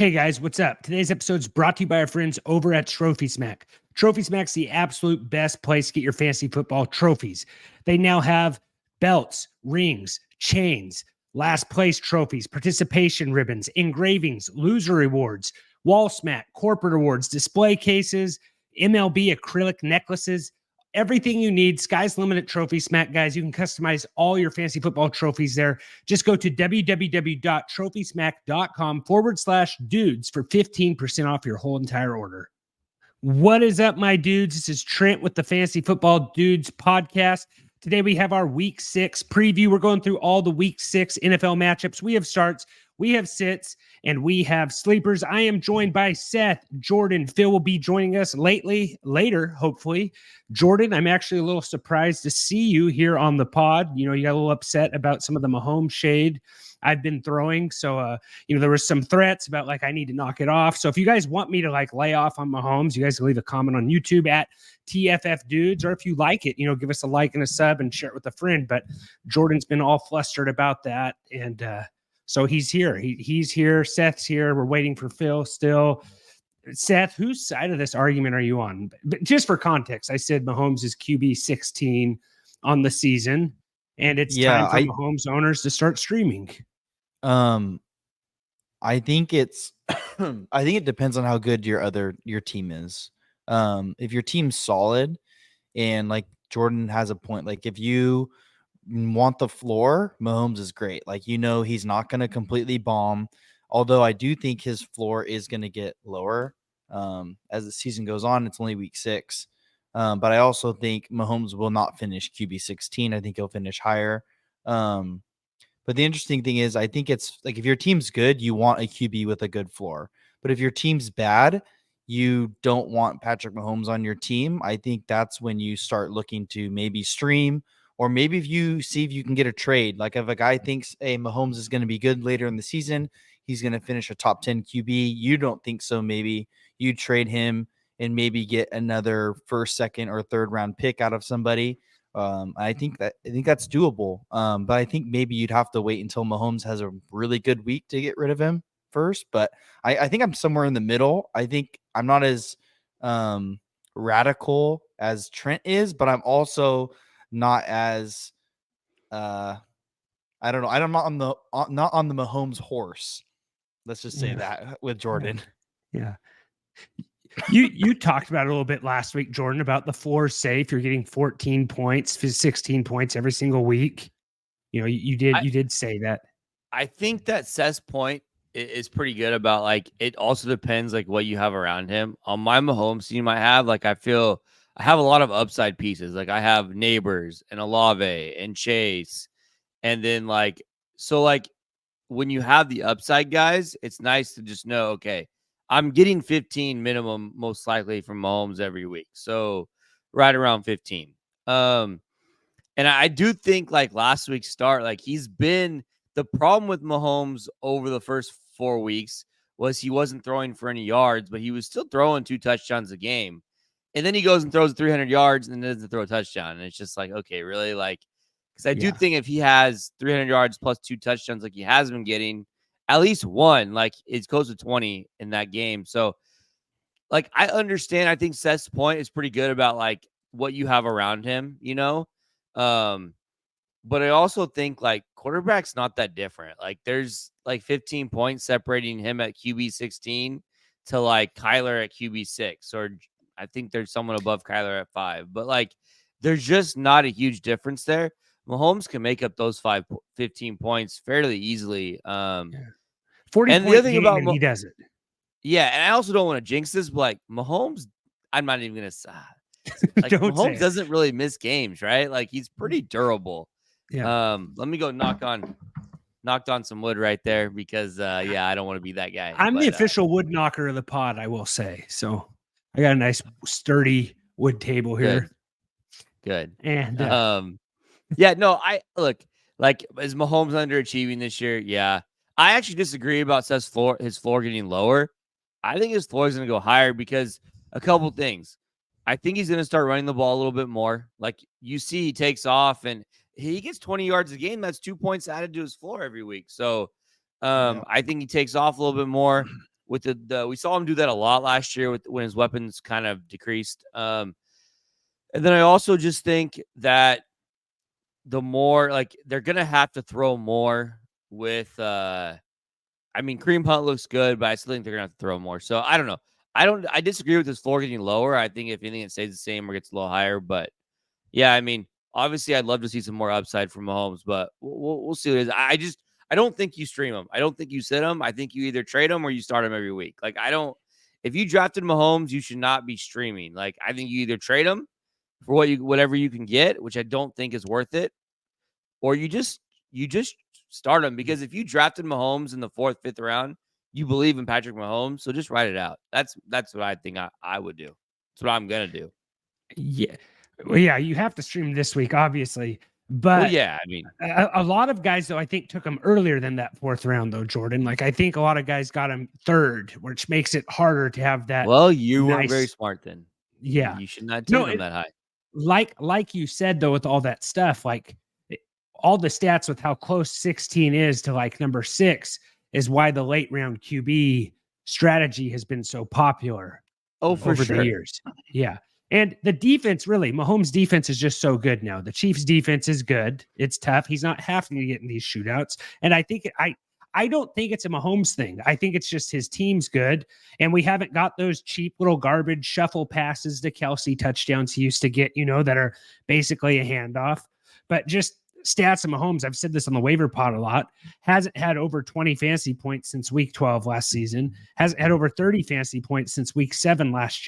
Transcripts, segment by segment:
Hey guys, what's up? Today's episode is brought to you by our friends over at Trophy Smack. Trophy Smack's the absolute best place to get your fantasy football trophies. They now have belts, rings, chains, last place trophies, participation ribbons, engravings, loser rewards, wall smack, corporate awards, display cases, MLB acrylic necklaces, everything you need. Sky's the limit at Trophy Smack, guys. You can customize all your fantasy football trophies there. Just go to www.trophysmack.com/dudes for 15% off your whole entire order. What is up, my dudes? This is Trent with the Fantasy Football Dudes podcast. Today we have our Week 6 preview. We're going through all the Week 6 NFL matchups. We have starts, we have sits, and we have sleepers. I am joined by Seth, Jordan. Phil will be joining us later, hopefully. Jordan, I'm actually a little surprised to see you here on the pod. You know, you got a little upset about some of the Mahomes shade I've been throwing. So, there was some threats about I need to knock it off. So if you guys want me to lay off on Mahomes, you guys can leave a comment on YouTube at tffdudes, or if you like it, give us a like and a sub and share it with a friend. But Jordan's been all flustered about that. And, so he's here. He's here. Seth's here. We're waiting for Phil still. Seth, whose side of this argument are you on? But just for context, I said Mahomes is QB 16 on the season, and it's time for Mahomes owners to start streaming. I think it's I think it depends on how good your team is. If your team's solid and Jordan has a point, if you want the floor, Mahomes is great. He's not going to completely bomb, although I do think his floor is going to get lower as the season goes on. It's only week 6. But I also think Mahomes will not finish QB 16. I think he'll finish higher. But the interesting thing is, I think it's if your team's good, you want a QB with a good floor. But if your team's bad, you don't want Patrick Mahomes on your team. I think that's when you start looking to maybe stream, or maybe if you see if you can get a trade. If a guy thinks, hey, Mahomes is going to be good later in the season, he's going to finish a top 10 QB. You don't think so. Maybe you trade him and maybe get another first, second, or third round pick out of somebody. I think that's doable. But I think maybe you'd have to wait until Mahomes has a really good week to get rid of him first. But I think I'm somewhere in the middle. I think I'm not as radical as Trent is, but I'm also not as I don't know. I'm not on the Mahomes horse. Let's just say that with Jordan. Yeah. You talked about it a little bit last week, Jordan, about the floor safe. You're getting 14 points, 16 points every single week. You did say that. I think that Seth's point is pretty good about it also depends what you have around him. On my Mahomes team, I have I feel I have a lot of upside pieces. I have Neighbors and Olave and Chase, and then when you have the upside guys, it's nice to just know, okay, I'm getting 15 minimum, most likely from Mahomes every week. So right around 15. And I do think last week's start, he's been the problem with Mahomes over the first 4 weeks was he wasn't throwing for any yards, but he was still throwing 2 touchdowns a game. And then he goes and throws 300 yards and then doesn't throw a touchdown. And it's just okay, really? Because I do think if he has 300 yards plus 2 touchdowns he has been getting, at least one, it's close to 20 in that game. So, I understand. I think Seth's point is pretty good about what you have around him, But I also think quarterback's not that different. There's 15 points separating him at QB 16 to Kyler at QB 6, or I think there's someone above Kyler at 5. But there's just not a huge difference there. Mahomes can make up those 15 points fairly easly. 40 and the other thing about he does it. Yeah, and I also don't want to jinx this, but Mahomes, I'm not even gonna Mahomes doesn't really miss games, right? He's pretty durable. Yeah. Let me go knocked on some wood right there because I don't want to be that guy. I'm the official wood knocker of the pod, I will say. So I got a nice sturdy wood table here. Good. And I look is Mahomes underachieving this year? Yeah. I actually disagree about his floor getting lower. I think his floor is going to go higher because a couple things. I think he's going to start running the ball a little bit more. You see, he takes off and he gets 20 yards a game. That's 2 points added to his floor every week. So I think he takes off a little bit more. with the we saw him do that a lot last year when his weapons kind of decreased. And then I also just think that the more like they're gonna have to throw more with I mean, Kareem Hunt looks good, but I still think they're gonna have to throw more. So I don't know. I disagree with his floor getting lower. I think if anything, it stays the same or gets a little higher. But yeah, I mean, obviously, I'd love to see some more upside from Mahomes, but we'll see what it is. I don't think you stream him. I don't think you sit him. I think you either trade him or you start him every week. Like I don't. If you drafted Mahomes, you should not be streaming. Like I think you either trade him for whatever you can get, which I don't think is worth it, or you just start him, because if you drafted Mahomes in the 4th, 5th round, you believe in Patrick Mahomes, so just write it out. That's what I think I would do. That's what I'm gonna do. Yeah. Well, yeah, you have to stream this week, obviously. Well, But yeah, I mean, a lot of guys, though, I think took him earlier than that 4th round, though, Jordan. Like, I think a lot of guys got him 3rd, which makes it harder to have that. well, you weren't very smart then. Yeah. You should not take No, him that high. like you said, though, with all that stuff, like all the stats with how close 16 is to like number 6 is why the late round QB strategy has been so popular For over sure. the years. Yeah. And the defense, really, Mahomes' defense is just so good now. The Chiefs' defense is good. It's tough. He's not having to get in these shootouts. And I think I don't think it's a Mahomes thing. I think it's just his team's good. And we haven't got those cheap little garbage shuffle passes to Kelsey touchdowns he used to get, that are basically a handoff. But just stats of Mahomes, I've said this on the waiver pod a lot, hasn't had over 20 fantasy points since week 12 last season, hasn't had over 30 fantasy points since week 7 last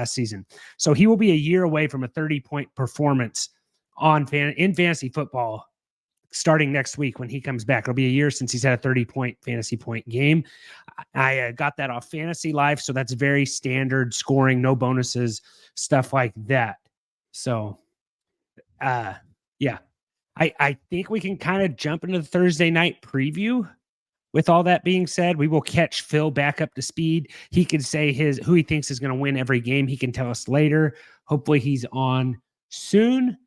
season. So he will be a year away from a 30-point performance in fantasy football starting next week when he comes back. It'll be a year since he's had a 30-point fantasy point game. I got that off Fantasy Life, so that's very standard scoring, no bonuses, stuff like that. So, yeah. I think we can kind of jump into the Thursday night preview. With all that being said, we will catch Phil back up to speed. He can say who he thinks is going to win every game. He can tell us later. Hopefully he's on soon.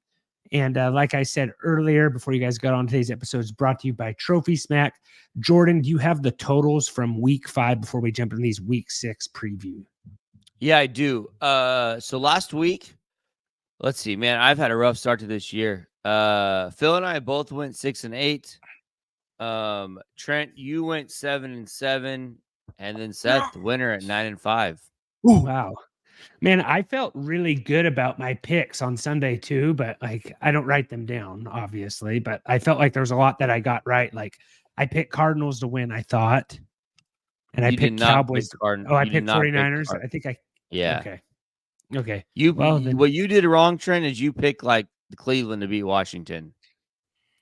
And like I said earlier, before you guys got on, today's episode is brought to you by Trophy Smack. Jordan, do you have the totals from week 5 before we jump into these week 6 preview? Yeah, I do. So last week, let's see, man, I've had a rough start to this year. Phil and I both went 6-8. Trent, you went 7-7, and then Seth, the winner, at 9-5. Ooh, wow. Man, I felt really good about my picks on Sunday too, but like I don't write them down, obviously. But I felt like there was a lot that I got right. Like I picked Cardinals to win, I thought. And I picked Cowboys. I picked 49ers. I think yeah. Okay. What you did wrong, Trent, is you picked like the Cleveland to beat Washington.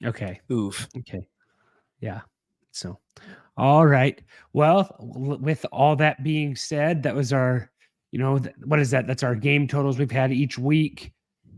Okay. Oof. Okay. Yeah. So, all right. Well, with all that being said, that was our, what is that? That's our game totals we've had each week.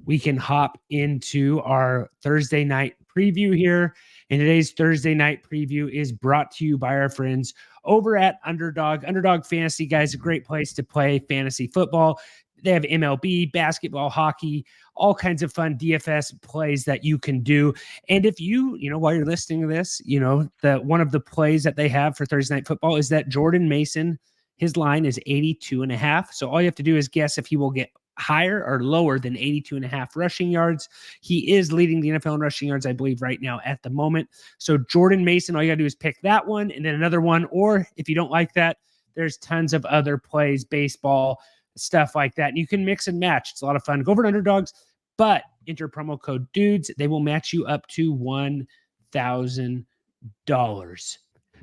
We can hop into our Thursday night preview here. And today's Thursday night preview is brought to you by our friends over at Underdog. Underdog Fantasy, guys, a great place to play fantasy football. They have MLB, basketball, hockey, all kinds of fun DFS plays that you can do. And if you, while you're listening to this, one of the plays that they have for Thursday Night Football is that Jordan Mason, his line is 82.5. So all you have to do is guess if he will get higher or lower than 82.5 rushing yards. He is leading the NFL in rushing yards, I believe, right now at the moment. So Jordan Mason, all you got to do is pick that one and then another one. Or if you don't like that, there's tons of other plays, baseball, stuff like that. And you can mix and match. It's a lot of fun. Go over to Underdogs, but enter promo code DUDES. They will match you up to $1,000.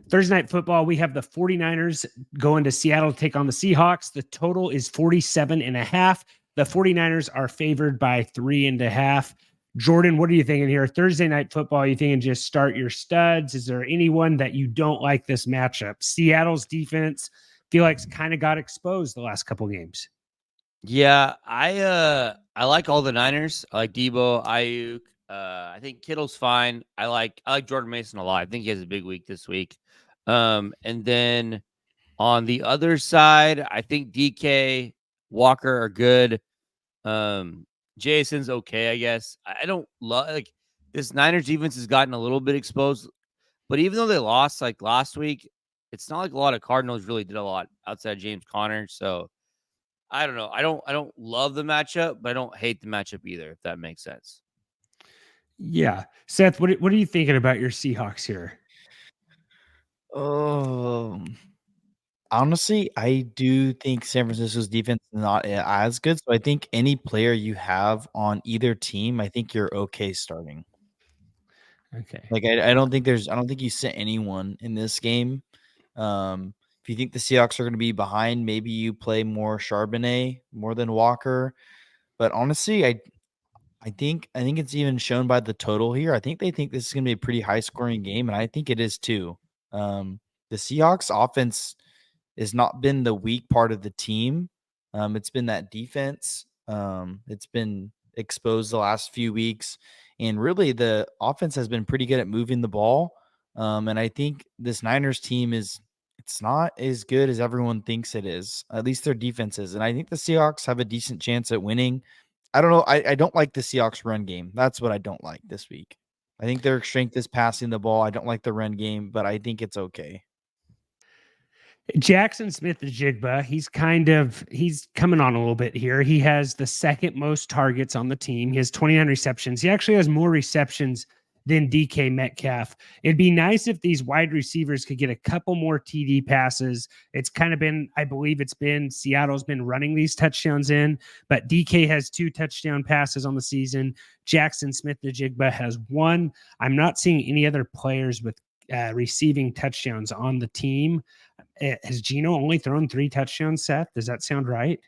Thursday Night Football, we have the 49ers going to Seattle to take on the Seahawks. The total is 47.5. The 49ers are favored by 3.5. Jordan, what are you thinking here? Thursday Night Football, you thinking just start your studs? Is there anyone that you don't like this matchup? Seattle's defense feel like it's kind of got exposed the last couple games. Yeah, I like all the Niners. I like Debo, Ayuk. I think Kittle's fine. I like Jordan Mason a lot. I think he has a big week this week. And then on the other side, I think DK, Walker are good. Jason's okay, I guess. I don't love this Niners defense has gotten a little bit exposed, but even though they lost like last week, it's not like a lot of Cardinals really did a lot outside of James Conner. So I don't know. I don't love the matchup, but I don't hate the matchup either, if that makes sense. Yeah. Seth, what are you thinking about your Seahawks here? Honestly, I do think San Francisco's defense is not as good. So I think any player you have on either team, I think you're okay starting. Okay. Like I don't think you sit anyone in this game. If you think the Seahawks are going to be behind, maybe you play more Charbonnet more than Walker. But honestly, I think it's even shown by the total here. I think they think this is going to be a pretty high scoring game, and I think it is too. The Seahawks offense has not been the weak part of the team. It's been that defense. It's been exposed the last few weeks, and really the offense has been pretty good at moving the ball. And I think this Niners team it's not as good as everyone thinks it is. At least their defense is, and I think the Seahawks have a decent chance at winning. I don't know. I don't like the Seahawks run game. That's what I don't like this week. I think their strength is passing the ball. I don't like the run game, but I think it's okay. Jackson Smith-Njigba, he's coming on a little bit here. He has the second most targets on the team. He has 29 receptions. He actually has more receptions than DK Metcalf. It'd be nice if these wide receivers could get a couple more TD passes. It's kind of been, I believe Seattle's been running these touchdowns in, but DK has 2 touchdown passes on the season. Jackson Smith-Njigba has 1. I'm not seeing any other players with receiving touchdowns on the team. Has Geno only thrown 3 touchdowns, Seth? Does that sound right?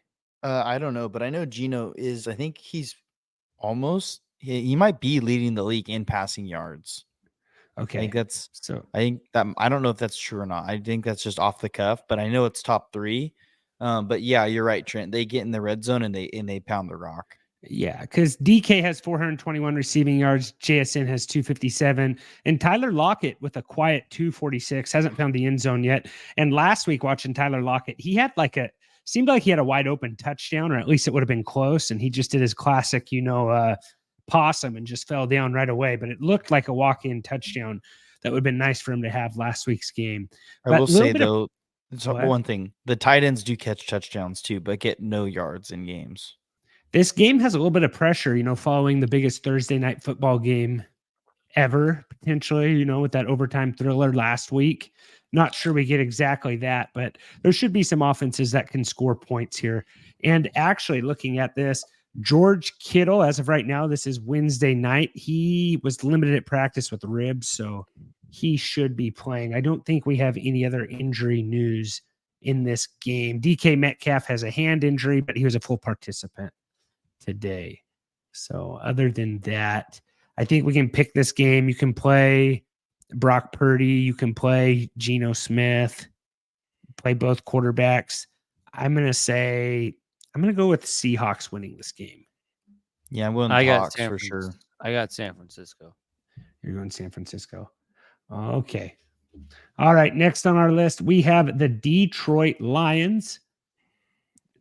I don't know, but I know Geno is. I think he's almost. He might be leading the league in passing yards. Okay. I think that's. So I think that I don't know if that's true or not. I think that's just off the cuff, but I know it's top 3. But yeah, you're right, Trent. They get in the red zone and they pound the rock. yeah, because DK has 421 receiving yards, JSN has 257, and Tyler Lockett with a quiet 246 hasn't found the end zone yet. And last week, watching Tyler Lockett, he had seemed like he had a wide open touchdown, or at least it would have been close. And he just did his classic, possum and just fell down right away. But it looked like a walk-in touchdown that would have been nice for him to have last week's game. I will say though, one thing: the tight ends do catch touchdowns too, but get no yards in games. This game has a little bit of pressure, following the biggest Thursday night football game ever, potentially, with that overtime thriller last week. Not sure we get exactly that, but there should be some offenses that can score points here. And actually, looking at this, George Kittle, as of right now, this is Wednesday night. He was limited at practice with ribs, so he should be playing. I don't think we have any other injury news in this game. DK Metcalf has a hand injury, but he was a full participant today. So other than that, I think we can pick this game. You can play Brock Purdy. You can play Geno Smith. Play both quarterbacks. I'm going to go with Seahawks winning this game. Yeah, I'm going Hawks for sure. I got San Francisco. You're going San Francisco. Okay. All right. Next on our list, we have the Detroit Lions.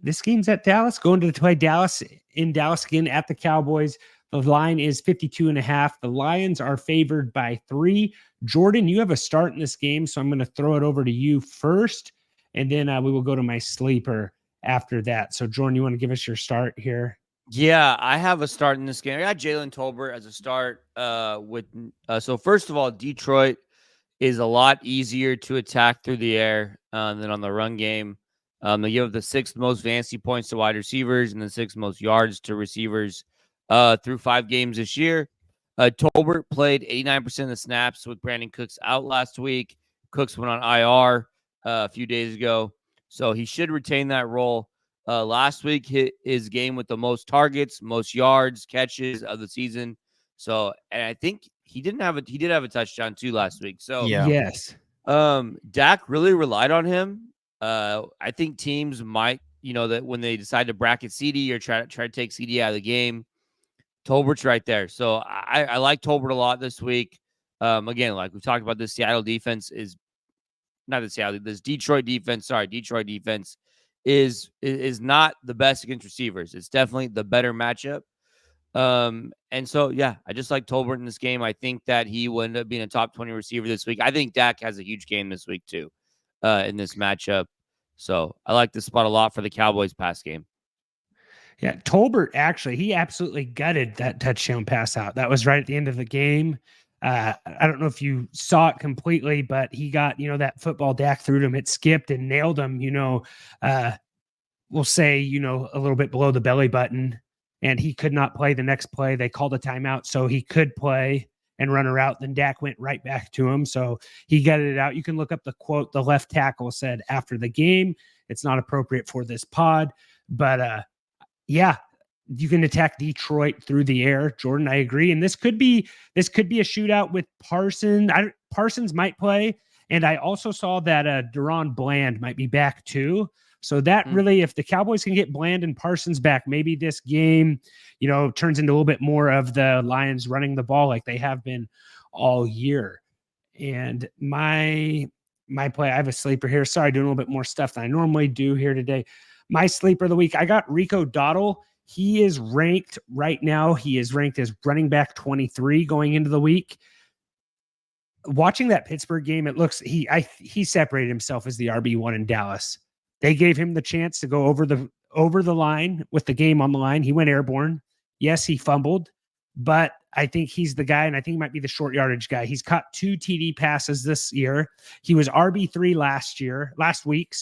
This game's at Dallas, going to play Dallas in Dallas again at the Cowboys. The line is 52.5. The Lions are favored by 3. Jordan, you have a start in this game, so I'm going to throw it over to you first, and then we will go to my sleeper after that. So, Jordan, you want to give us your start here? Yeah, I have a start in this game. I got Jalen Tolbert as a start. So first of all, Detroit is a lot easier to attack through the air than on the run game. They give up the 6th most fantasy points to wide receivers and the 6th most yards to receivers through 5 games this year. Tolbert played 89% of the snaps with Brandon Cooks out last week. Cooks went on IR a few days ago, so he should retain that role. Last week hit his game with the most targets, most yards, catches of the season. So, and I think he did have a touchdown too last week. So yeah. Yes. Dak really relied on him. I think teams might, that when they decide to bracket CD or try to take CD out of the game, Tolbert's right there. So I like Tolbert a lot this week. Again, like we've talked about, this Detroit defense is not the best against receivers. It's definitely the better matchup. And so, yeah, I just like Tolbert in this game. I think that he will end up being a top 20 receiver this week. I think Dak has a huge game this week too. in this matchup. So I like this spot a lot for the Cowboys pass game. Yeah, Tolbert he absolutely gutted that touchdown pass out. That was right at the end of the game. I don't know if you saw it completely, but he got, that football Dak threw to him. It skipped and nailed him, we'll say, a little bit below the belly button, and he could not play the next play. They called a timeout so he could play and run a route. Then Dak went right back to him. So he gutted it out. You can look up the quote the left tackle said after the game. It's not appropriate for this pod, but yeah, you can attack Detroit through the air. Jordan, I agree. And this could be a shootout with Parsons. Parsons might play. And I also saw that Deron Bland might be back too. So that really, if the Cowboys can get Bland and Parsons back, maybe this game, turns into a little bit more of the Lions running the ball like they have been all year. And my play, I have a sleeper here. Sorry, doing a little bit more stuff than I normally do here today. My sleeper of the week, I got Rico Dowdle. He is ranked right now. He is ranked as running back 23 going into the week. Watching that Pittsburgh game, it looks he separated himself as the RB1 in Dallas. They gave him the chance to go over the line with the game on the line. He went airborne. Yes, he fumbled, but I think he's the guy, and I think he might be the short yardage guy. He's caught 2 TD passes this year. He was RB3 last week.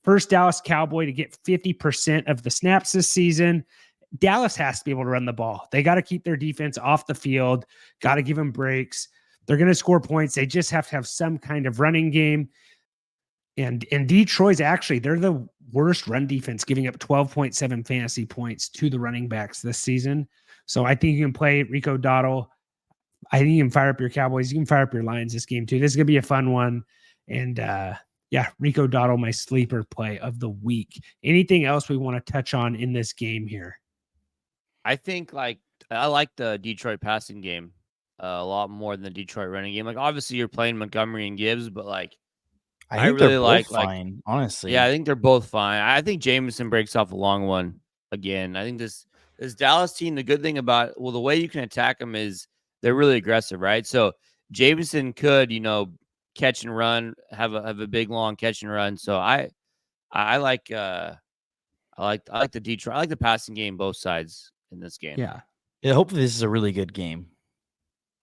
First Dallas Cowboy to get 50% of the snaps this season. Dallas has to be able to run the ball. They got to keep their defense off the field, got to give them breaks. They're going to score points. They just have to have some kind of running game. And Detroit's they're the worst run defense, giving up 12.7 fantasy points to the running backs this season. So I think you can play Rico Dowdle. I think you can fire up your Cowboys. You can fire up your Lions this game too. This is going to be a fun one. And, yeah, Rico Dowdle, my sleeper play of the week. Anything else we want to touch on in this game here? I think I like the Detroit passing game a lot more than the Detroit running game. Like obviously you're playing Montgomery and Gibbs, but I think really they're both fine, honestly. Yeah, I think they're both fine. I think Jameson breaks off a long one again. I think this Dallas team, the good thing about the way you can attack them is they're really aggressive, right? So Jameson could, catch and run, have a big long catch and run. So I like the Detroit. I like the passing game both sides in this game. Yeah. Hopefully this is a really good game.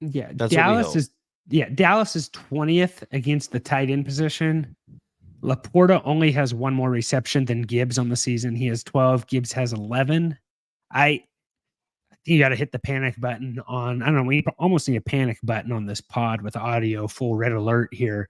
Yeah, That's Dallas is 20th against the tight end position. Laporta only has 1 more reception than Gibbs on the season. He has 12. Gibbs has 11. You got to hit the panic button on, I don't know, we almost need a panic button on this pod with audio, full red alert here.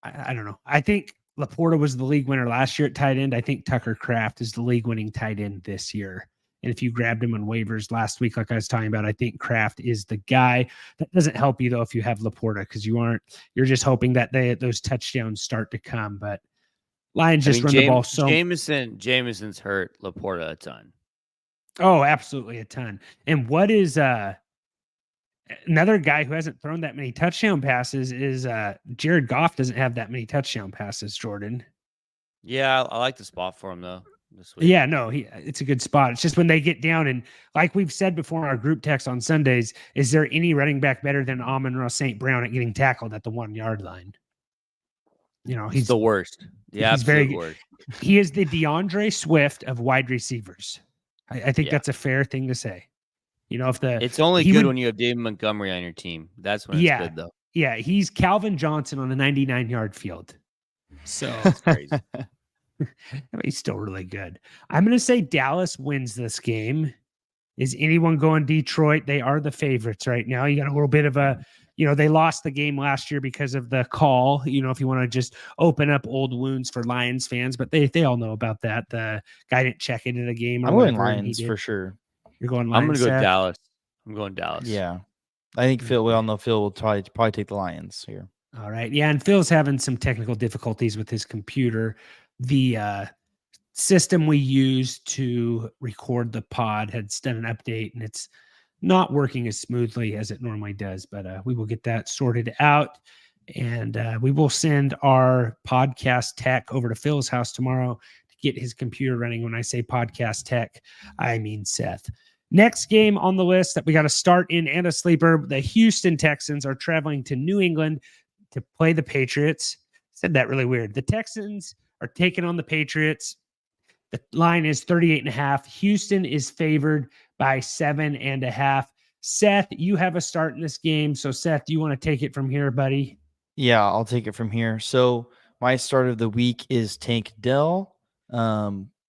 I don't know. I think Laporta was the league winner last year at tight end. I think Tucker Kraft is the league winning tight end this year. And if you grabbed him on waivers last week, like I was talking about, I think Kraft is the guy. That doesn't help you though if you have Laporta, because you're just hoping that those touchdowns start to come. But Lions run the ball so. Jameson's hurt Laporta a ton. Oh, absolutely a ton. And what is another guy who hasn't thrown that many touchdown passes is Jared Goff doesn't have that many touchdown passes, Jordan. Yeah, I like the spot for him though this week. Yeah, no, it's a good spot. It's just when they get down, and like we've said before in our group text on Sundays, is there any running back better than Amon-Ra St. Brown at getting tackled at the 1 yard line? He's the worst. Yeah, he's very worst. He is the DeAndre Swift of wide receivers. I think that's a fair thing to say. It's only good when you have David Montgomery on your team. That's when it's good, though. Yeah, he's Calvin Johnson on a 99-yard field. So that's crazy. He's still really good. I'm going to say Dallas wins this game. Is anyone going Detroit? They are the favorites right now. You got a little bit of a, they lost the game last year because of the call, if you want to just open up old wounds for Lions fans, but they all know about that. The guy didn't check into the game. I'm going Lions for sure. You're going Lions? I'm going to go Dallas. I'm going Dallas. Yeah. I think Phil will probably take the Lions here. All right. Yeah, and Phil's having some technical difficulties with his computer. The system we use to record the pod had done an update, and it's not working as smoothly as it normally does, but we will get that sorted out, and we will send our podcast tech over to Phil's house tomorrow to get his computer running. When I say podcast tech, I mean Seth. Next game on the list that we got to start in and a sleeper, the Houston Texans are traveling to New England to play the Patriots. Said that really weird. The Texans are taking on the Patriots. The line is 38.5. Houston is favored by 7.5. Seth, you have a start in this game. So, Seth, do you want to take it from here, buddy? Yeah, I'll take it from here. So my start of the week is Tank Dell.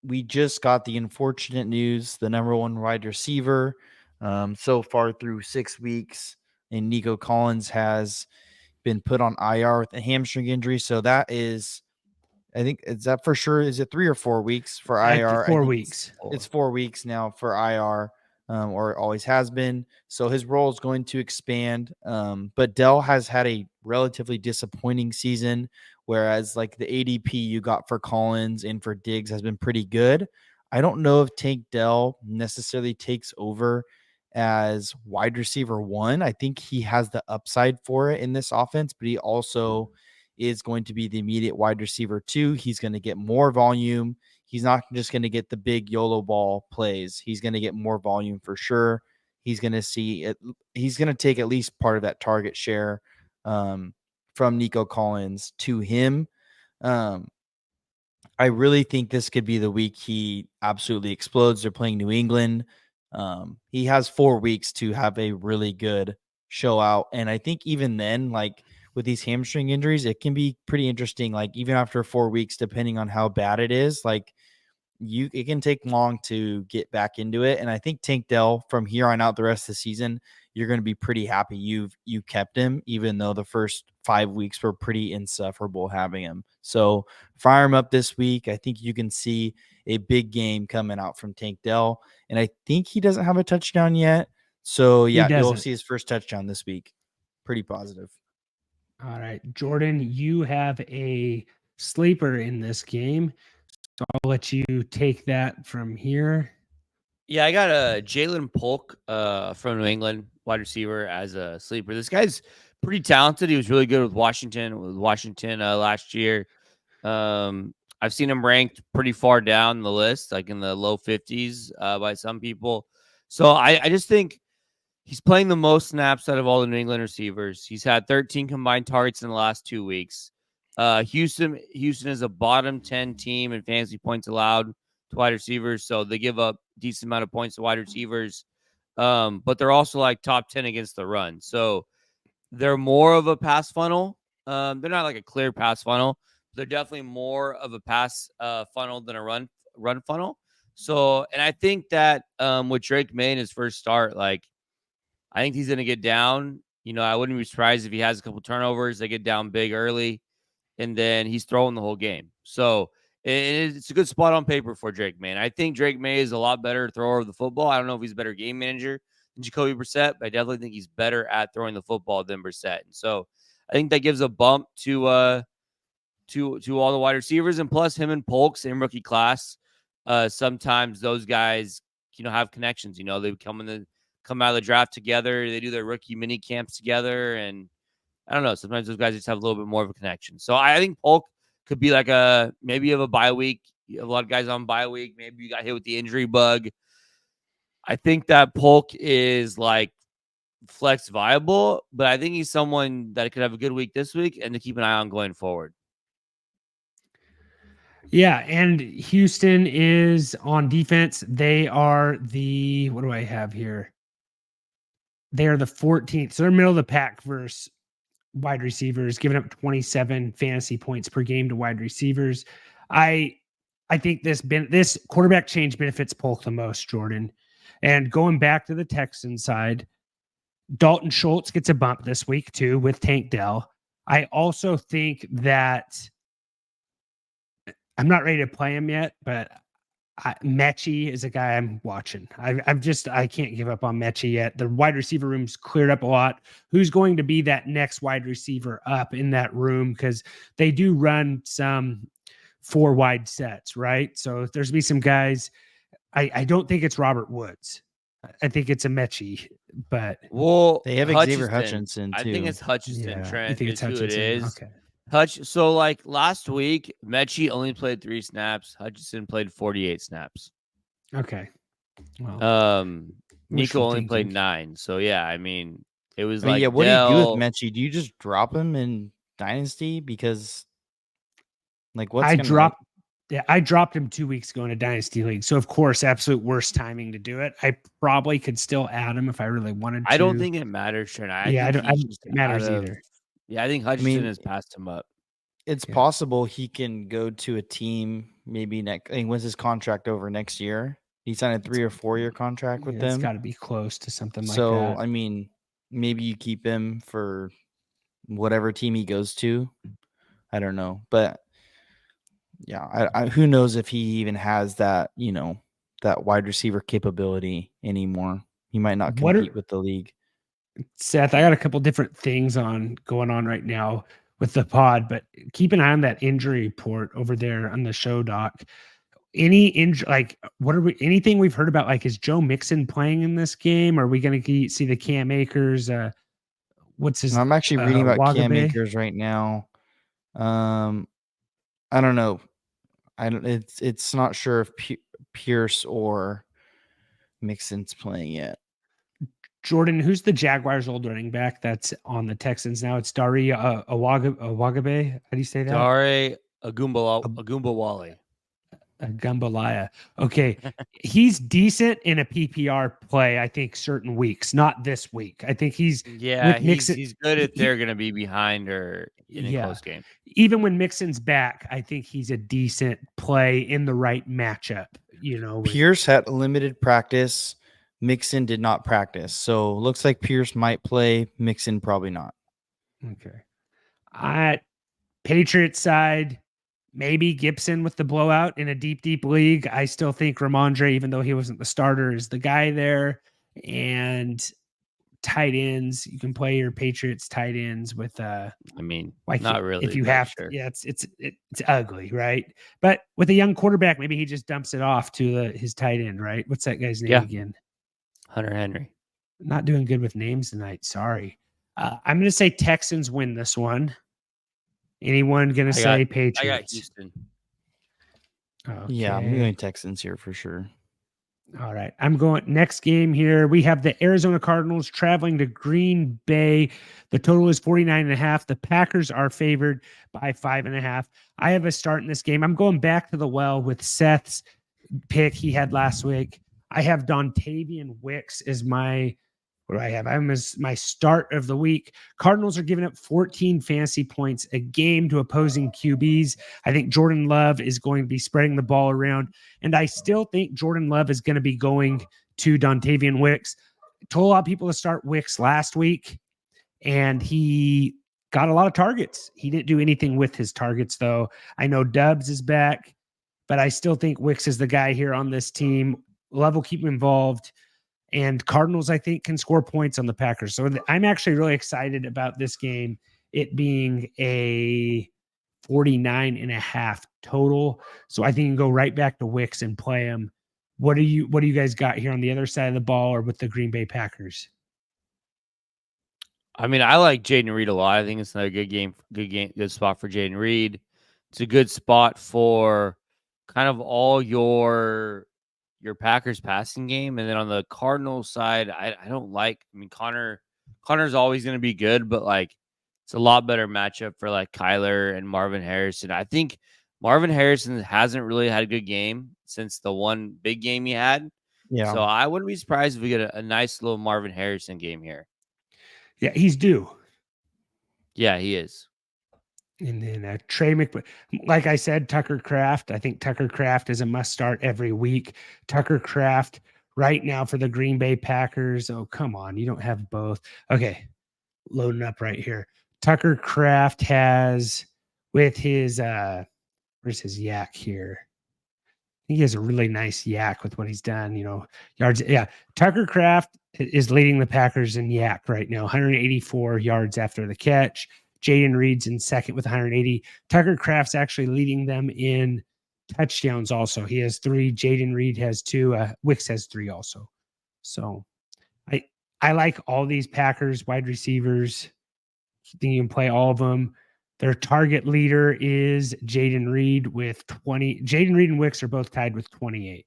We just got the unfortunate news, the number one wide receiver so far through 6 weeks, and Nico Collins has been put on IR with a hamstring injury. So that is, I think, is that for sure? Is it 3 or 4 weeks for IR? 4 weeks. It's 4 weeks now for IR, or it always has been. So his role is going to expand. But Dell has had a relatively disappointing season, whereas like the ADP you got for Collins and for Diggs has been pretty good. I don't know if Tank Dell necessarily takes over as wide receiver 1. I think he has the upside for it in this offense, but he also is going to be the immediate wide receiver 2. He's going to get more volume. He's not just going to get the big YOLO ball plays. He's going to get more volume for sure. He's going to see it. He's going to take at least part of that target share from Nico Collins to him. I really think this could be the week he absolutely explodes. They're playing New England. He has 4 weeks to have a really good show out. And I think even then, like with these hamstring injuries, it can be pretty interesting. Like even after 4 weeks, depending on how bad it is, like it can take long to get back into it. And I think Tank Dell from here on out the rest of the season, you're going to be pretty happy you kept him, even though the first 5 weeks were pretty insufferable having him. So fire him up this week. I think you can see a big game coming out from Tank Dell. And I think he doesn't have a touchdown yet. So yeah, you'll see his first touchdown this week. Pretty positive. All right, Jordan, you have a sleeper in this game. So I'll let you take that from here. Yeah, I got a Jalen Polk from New England, wide receiver, as a sleeper. This guy's pretty talented. He was really good with Washington last year. I've seen him ranked pretty far down the list, like in the low 50s by some people. So I just think he's playing the most snaps out of all the New England receivers. He's had 13 combined targets in the last 2 weeks. Houston is a bottom 10 team in fantasy points allowed to wide receivers, so they give up a decent amount of points to wide receivers. But they're also like top 10 against the run. So they're more of a pass funnel. They're not like a clear pass funnel. They're definitely more of a pass funnel than a run funnel. So, and I think that with Drake May in his first start, like I think he's going to get down. You know, I wouldn't be surprised if he has a couple turnovers. They get down big early, and then he's throwing the whole game. So it's a good spot on paper for Drake May. And I think Drake May is a lot better thrower of the football. I don't know if he's a better game manager than Jacoby Brissett, but I definitely think he's better at throwing the football than Brissett. And so I think that gives a bump to all the wide receivers, and plus him and Polk, same rookie class. Sometimes those guys, you know, have connections. You know, they come out of the draft together. They do their rookie mini camps together, and I don't know. Sometimes those guys just have a little bit more of a connection. So I think Polk could be like maybe you have a bye week. You have a lot of guys on bye week. Maybe you got hit with the injury bug. I think that Polk is like flex viable, but I think he's someone that could have a good week this week and to keep an eye on going forward. Yeah, and Houston is on defense. They are what do I have here? They are the 14th. So they're middle of the pack versus wide receivers, giving up 27 fantasy points per game to wide receivers. I think this quarterback change benefits Polk the most, Jordan. And going back to the Texans side, Dalton Schultz gets a bump this week too with Tank Dell. I also think that I'm not ready to play him yet, but Mechie is a guy I'm watching. I can't give up on Mechie yet. The wide receiver room's cleared up a lot. Who's going to be that next wide receiver up in that room? Because they do run some 4 wide sets, right? So there's be some guys. I don't think it's Robert Woods. I think it's a Mechie, but they have Xavier Hutchinson too. I think it's Hutchinson. Yeah, Trent, I think it's Hutchinson. Who it is. Okay. So like last week, Mechie only played 3 snaps. Hutchinson played 48 snaps. Okay. Well, Nico only played 9. So yeah, I mean, it was what do you do with Mechie? Do you just drop him in Dynasty? Because Like what's I gonna dropped. Yeah, I dropped him 2 weeks ago in a dynasty league. So of course, absolute worst timing to do it. I probably could still add him if I really wanted to. I don't think it matters, Trent. I Yeah, think I he's don't just think it matters out of. either. Yeah, I think Hutchinson has passed him up. it's Yeah. possible he can go to a team maybe when's his contract over next year? He signed a 3 or 4 year contract with Yeah, it's them. got to be close to something like So that. I mean, maybe you keep him for whatever team he goes to. I don't know, but yeah, I who knows if he even has that, that wide receiver capability anymore. He might not What are- compete with the league. Seth, I got a couple different things going on right now with the pod, but keep an eye on that injury report over there on the show doc. Any injury, like anything we've heard about, like is Joe Mixon playing in this game? Are we going to see the Cam Akers? What's his? I'm actually reading about Cam Wagabe? Akers right now. I don't know. It's not sure if Pierce or Mixon's playing yet. Jordan, who's the Jaguars' old running back that's on the Texans now? It's Dari Awagabe. How do you say that? Dare Agumbawale. Gumbalaya. Okay. He's decent in a PPR play, I think, certain weeks, not this week. I think he's Yeah, with Mixon. he's good if they're going to be behind or in a close game. Even when Mixon's back, I think he's a decent play in the right matchup. Pierce had limited practice. Mixon did not practice. So looks like Pierce might play. Mixon probably not. Okay. Patriots side, maybe Gibson with the blowout in a deep league. I still think Ramondre, even though he wasn't the starter, is the guy there. And tight ends, you can play your Patriots tight ends with not really. If you have sure. to, yeah, it's ugly, right? But with a young quarterback, maybe he just dumps it off to his tight end, right? What's that guy's name again? Hunter Henry. Not doing good with names tonight. Sorry. I'm going to say Texans win this one. Anyone going to say Patriots? I got Houston. Okay. Yeah, I'm going Texans here for sure. All right. I'm going next game here. We have the Arizona Cardinals traveling to Green Bay. The total is 49.5. The Packers are favored by 5.5. I have a start in this game. I'm going back to the well with Seth's pick he had last week. I have Dontayvion Wicks as my my start of the week. Cardinals are giving up 14 fantasy points a game to opposing QBs. I think Jordan Love is going to be spreading the ball around, and I still think Jordan Love is going to be going to Dontayvion Wicks. Told a lot of people to start Wicks last week, and he got a lot of targets. He didn't do anything with his targets, though. I know Dubs is back, but I still think Wicks is the guy here on this team. Love will keep him involved. And Cardinals, I think, can score points on the Packers. So I'm actually really excited about this game, it being a 49.5 total. So I think you can go right back to Wicks and play him. What do you guys got here on the other side of the ball or with the Green Bay Packers? I like Jayden Reed a lot. I think it's another good spot for Jayden Reed. It's a good spot for kind of all your Packers passing game. And then on the Cardinals side, I don't like, Connor's always going to be good, but it's a lot better matchup for Kyler and Marvin Harrison. I think Marvin Harrison hasn't really had a good game since the one big game he had. Yeah. So I wouldn't be surprised if we get a nice little Marvin Harrison game here. Yeah, he's due. Yeah, he is. And then Trey McBride, like I said, Tucker Kraft. I think Tucker Kraft is a must start every week. Tucker Kraft right now for the Green Bay Packers. Oh, come on. You don't have both. Okay. Loading up right here. Tucker Kraft has with his, where's his yak here? I think he has a really nice yak with what he's done, yards. Yeah. Tucker Kraft is leading the Packers in yak right now, 184 yards after the catch. Jayden Reed's in second with 180. Tucker Kraft's actually leading them in touchdowns also. He has 3. Jayden Reed has 2. Wicks has 3 also. So I like all these Packers wide receivers. I think you can play all of them. Their target leader is Jayden Reed with 20. Jayden Reed and Wicks are both tied with 28.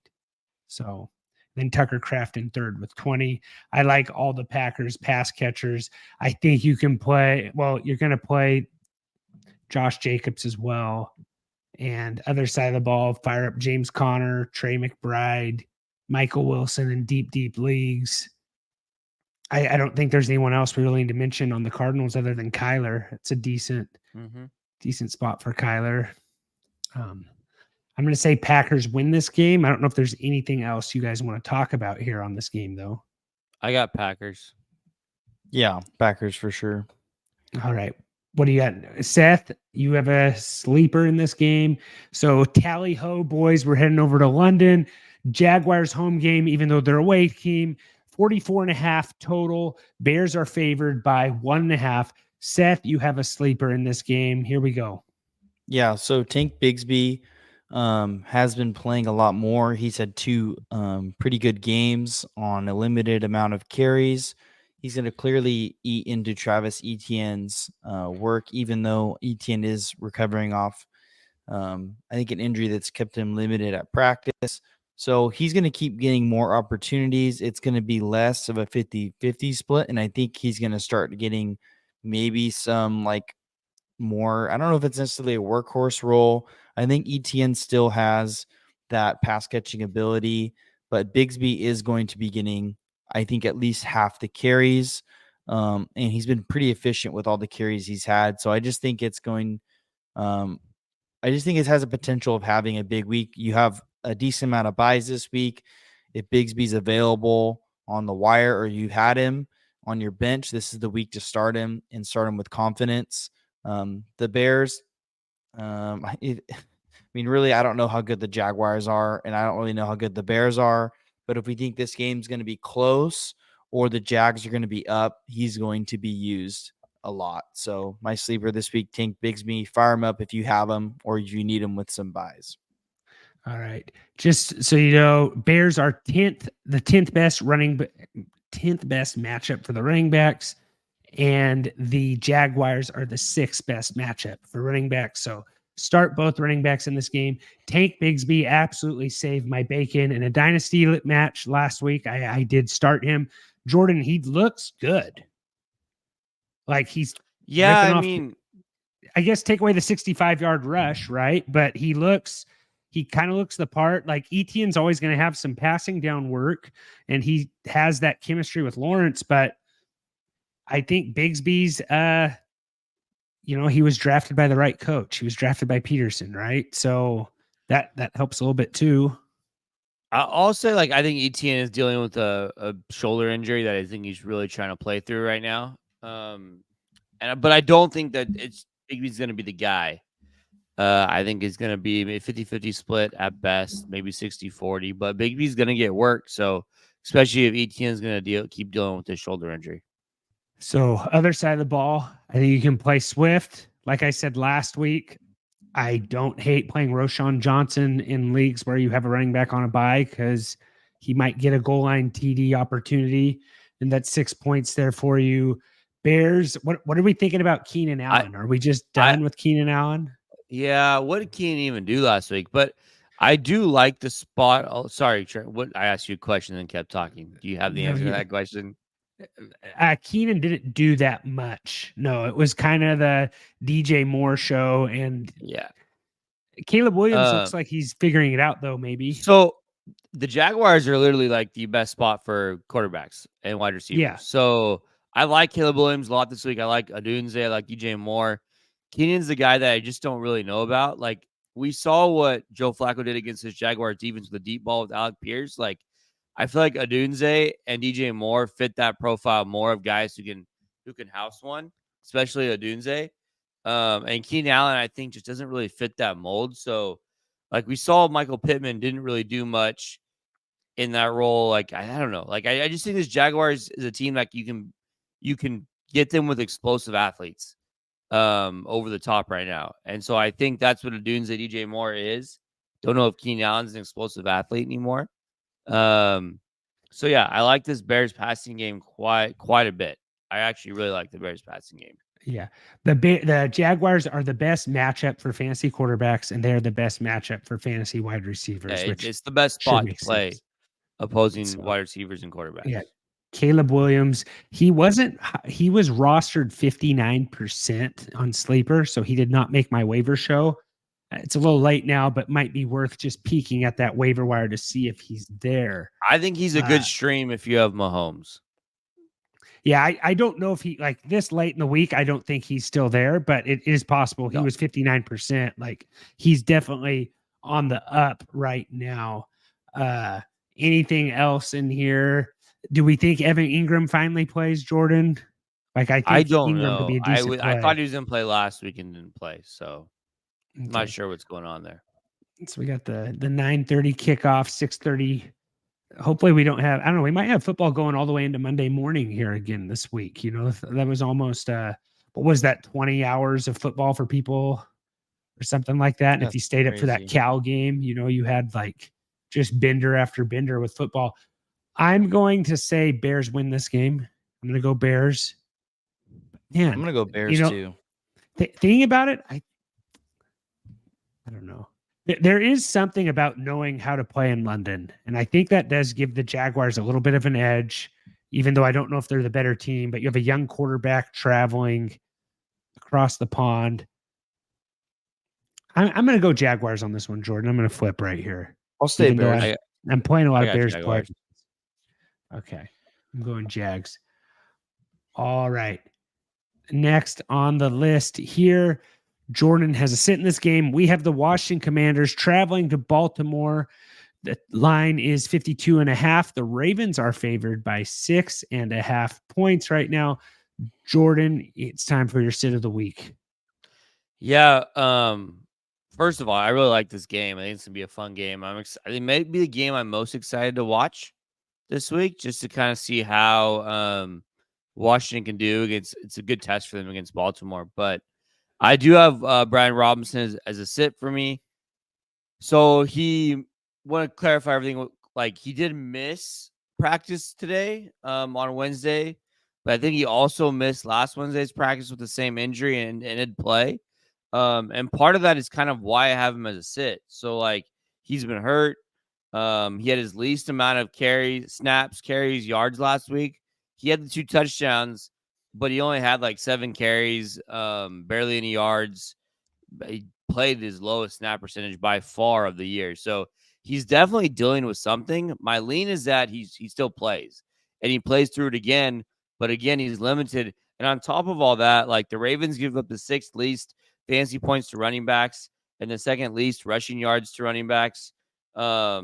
So then Tucker Kraft in third with 20. I like all the Packers pass catchers. I think you can play, you're going to play Josh Jacobs as well. And other side of the ball, fire up James Conner, Trey McBride, Michael Wilson in deep leagues. I don't think there's anyone else we really need to mention on the Cardinals other than Kyler. It's a decent spot for Kyler. I'm going to say Packers win this game. I don't know if there's anything else you guys want to talk about here on this game, though. I got Packers. Yeah, Packers for sure. All right. What do you got? Seth, you have a sleeper in this game. So tally ho, boys. We're heading over to London. Jaguars home game, even though they're away team, 44.5 total. Bears are favored by 1.5. Seth, you have a sleeper in this game. Here we go. Yeah, so Tank Bigsby has been playing a lot more. He's had 2 pretty good games on a limited amount of carries. He's going to clearly eat into Travis Etienne's work, even though Etienne is recovering off, I think, an injury that's kept him limited at practice. So he's going to keep getting more opportunities. It's going to be less of a 50-50 split, and I think he's going to start getting maybe some more. I don't know if it's necessarily a workhorse role. I think Etienne still has that pass catching ability, but Bigsby is going to be getting, I think, at least half the carries. And he's been pretty efficient with all the carries he's had. So I just think it's going, I just think it has a potential of having a big week. You have a decent amount of buys this week. If Bigsby's available on the wire or you had him on your bench, this is the week to start him and start him with confidence. The Bears, really, I don't know how good the Jaguars are, and I don't really know how good the Bears are. But if we think this game's going to be close or the Jags are going to be up, he's going to be used a lot. So my sleeper this week, Tank Bigsby. Fire him up if you have him or if you need him with some buys. All right. Just so you know, Bears are the 10th best matchup for the running backs, and the Jaguars are the 6th best matchup for running backs. So start both running backs in this game. Tank Bigsby absolutely saved my bacon in a dynasty match last week. I did start him. Jordan, he looks good. Like he's I guess take away the 65-yard rush, right? But he kind of looks the part. Like Etienne's always going to have some passing down work, and he has that chemistry with Lawrence. But I think Bigsby's, he was drafted by the right coach. He was drafted by Peterson, right? So that helps a little bit too. I'll say, I think Etienne is dealing with a shoulder injury that I think he's really trying to play through right now. But I don't think that Bigsby's going to be the guy. I think it's going to be a 50-50 split at best, maybe 60-40. But Bigsby's going to get work, so especially if Etienne's going to keep dealing with his shoulder injury. So other side of the ball, I think you can play Swift. Like I said last week, I don't hate playing Roschon Johnson in leagues where you have a running back on a bye because he might get a goal line TD opportunity, and that's 6 points there for you. Bears, what are we thinking about Keenan Allen? Are we just done with Keenan Allen? Yeah, what did Keenan even do last week? But I do like the spot. Oh, sorry, Trent. I asked you a question and kept talking. Do you have the answer to that question? Keenan didn't do that much. No, it was kind of the DJ Moore show, and Caleb Williams looks like he's figuring it out, though. Maybe. So the Jaguars are literally the best spot for quarterbacks and wide receivers. Yeah. So I like Caleb Williams a lot this week. I like Odunze. I like DJ Moore. Keenan's the guy that I just don't really know about. We saw what Joe Flacco did against his Jaguars defense with the deep ball with Alec Pierce. I feel like Odunze and DJ Moore fit that profile more of guys who can house one, especially Odunze. And Keenan Allen, I think, just doesn't really fit that mold. So, we saw Michael Pittman didn't really do much in that role. I don't know. I just think this Jaguars is a team you can get them with explosive athletes over the top right now. And so I think that's what Odunze DJ Moore is. Don't know if Keenan Allen's an explosive athlete anymore. So yeah, I like this Bears passing game quite a bit. I actually really like the Bears passing game. Yeah. The Jaguars are the best matchup for fantasy quarterbacks, and they're the best matchup for fantasy wide receivers. Yeah, it's the best spot to play opposing wide receivers and quarterbacks. Yeah. Caleb Williams, he was rostered 59% on Sleeper, so he did not make my waiver show. It's a little late now, but might be worth just peeking at that waiver wire to see if he's there. I think he's a good stream if you have Mahomes. Yeah, I don't know if he like this late in the week. I don't think he's still there, but it is possible. He was 59%. Like he's definitely on the up right now. Anything else in here? Do we think Evan Ingram finally plays, Jordan? Like I don't Ingram know. could be a decent play. I thought he was gonna play last week and didn't play, so Okay. I'm not sure what's going on there. So we got the 9:30 kickoff, 6:30. Hopefully we don't have, I don't know, we might have football going all the way into Monday morning here again this week. You know, that was almost what was that, 20 hours of football for people or something like that. And if you stayed up for that Cal game, you know, you had like just bender after bender with football. I'm going to say Bears win this game. I'm going to go Bears. Man, I'm going to go Bears too. Thinking about it, I don't know. There is something about knowing how to play in London. And I think that does give the Jaguars a little bit of an edge, even though I don't know if they're the better team. But you have a young quarterback traveling across the pond. I'm going to go Jaguars on this one, Jordan. I'm going to flip right here. I'll stay Bears. I'm playing a lot of Bears Jaguars. play. Okay. I'm going Jags. All right. Next on the list here, Jordan has a sit in this game. We have the Washington Commanders traveling to Baltimore. The line is 52.5. The Ravens are favored by 6.5 points right now. Jordan, it's time for your sit of the week. Yeah. First of all, I really like this game. I think it's gonna be a fun game. I'm excited. It may be the game I'm most excited to watch this week, just to kind of see how Washington can do against. It's a good test for them against Baltimore, but I do have Brian Robinson as a sit for me. So he want to clarify everything. Like he did miss practice today on Wednesday, but I think he also missed last Wednesday's practice with the same injury and did play. And part of that is kind of why I have him as a sit. So like he's been hurt. He had his least amount of carries, yards last week. He had the 2 touchdowns, but he only had like 7 carries, barely any yards. He played his lowest snap percentage by far of the year. So he's definitely dealing with something. My lean is that he still plays and he plays through it again, but again, he's limited. And on top of all that, like the Ravens give up the 6th least fantasy points to running backs and the 2nd least rushing yards to running backs. I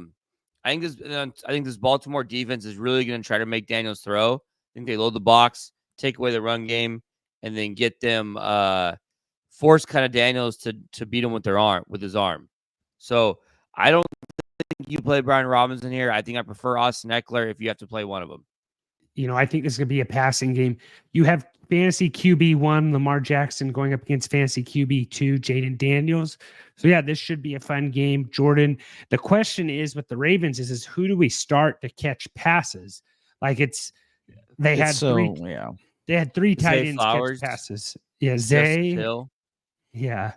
think this Baltimore defense is really going to try to make Daniels throw. I think they load the box, take away the run game, and then get them force kind of Daniels to beat him with his arm. So I don't think you play Brian Robinson here. I think I prefer Austin Eckler if you have to play one of them. You know, I think this is going to be a passing game. You have fantasy QB1, Lamar Jackson, going up against fantasy QB2, Jayden Daniels. So, yeah, this should be a fun game. Jordan, the question is with the Ravens is who do we start to catch passes? Like they had 3 tight ends catch passes. Yeah, Zay. Hill. Yeah.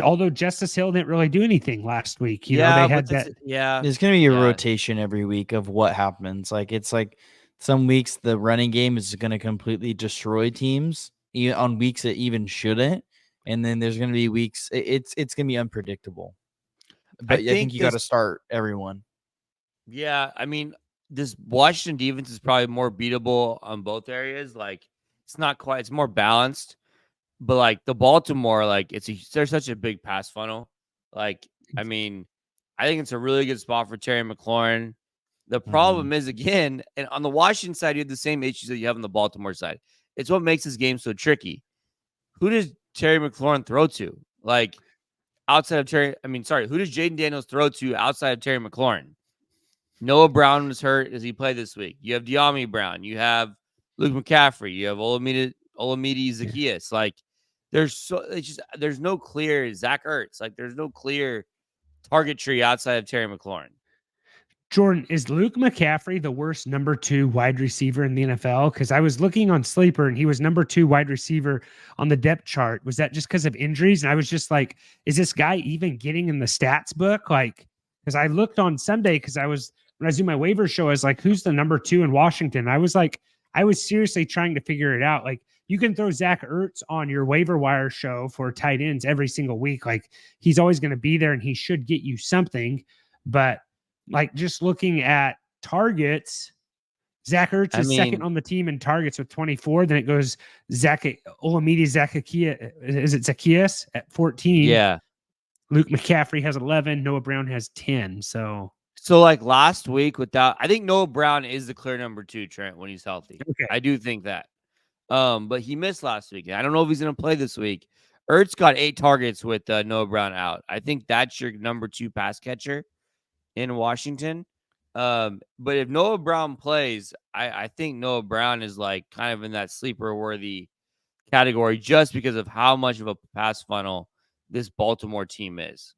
Although Justice Hill didn't really do anything last week. You know, they had that. Yeah. There's going to be a rotation every week of what happens. Like, it's like some weeks the running game is going to completely destroy teams on weeks that even shouldn't. And then there's going to be weeks it's going to be unpredictable. But I think you got to start everyone. Yeah. I mean, this Washington defense is probably more beatable on both areas. Like, it's more balanced. But like the Baltimore, like there's such a big pass funnel. Like, I mean, I think it's a really good spot for Terry McLaurin. The problem is, again, and on the Washington side, you have the same issues that you have on the Baltimore side. It's what makes this game so tricky. Who does Terry McLaurin throw to? Like, who does Jayden Daniels throw to outside of Terry McLaurin? Noah Brown was hurt. Does he play this week? You have De'Ami Brown. You have Luke McCaffrey. You have Olamide Zaccheaus. Like, there's no clear Zach Ertz. Like, there's no clear target tree outside of Terry McLaurin. Jordan, is Luke McCaffrey the worst number 2 wide receiver in the NFL? Because I was looking on Sleeper and he was number 2 wide receiver on the depth chart. Was that just because of injuries? And I was just like, is this guy even getting in the stats book? Like, because I looked on Sunday when I was doing my waiver show, I was like, who's the number 2 in Washington? I was seriously trying to figure it out. Like, you can throw Zach Ertz on your waiver wire show for tight ends every single week. Like he's always going to be there and he should get you something. But like just looking at targets, Zach Ertz is second on the team in targets with 24. Then it goes Olamide Zacchaeus at 14. Yeah. Luke McCaffrey has 11. Noah Brown has 10. So like last week I think Noah Brown is the clear number 2, Trent, when he's healthy. Okay. I do think that. But he missed last week. I don't know if he's going to play this week. Ertz got 8 targets with Noah Brown out. I think that's your number 2 pass catcher in Washington. But if Noah Brown plays, I think Noah Brown is like kind of in that sleeper worthy category just because of how much of a pass funnel this Baltimore team is.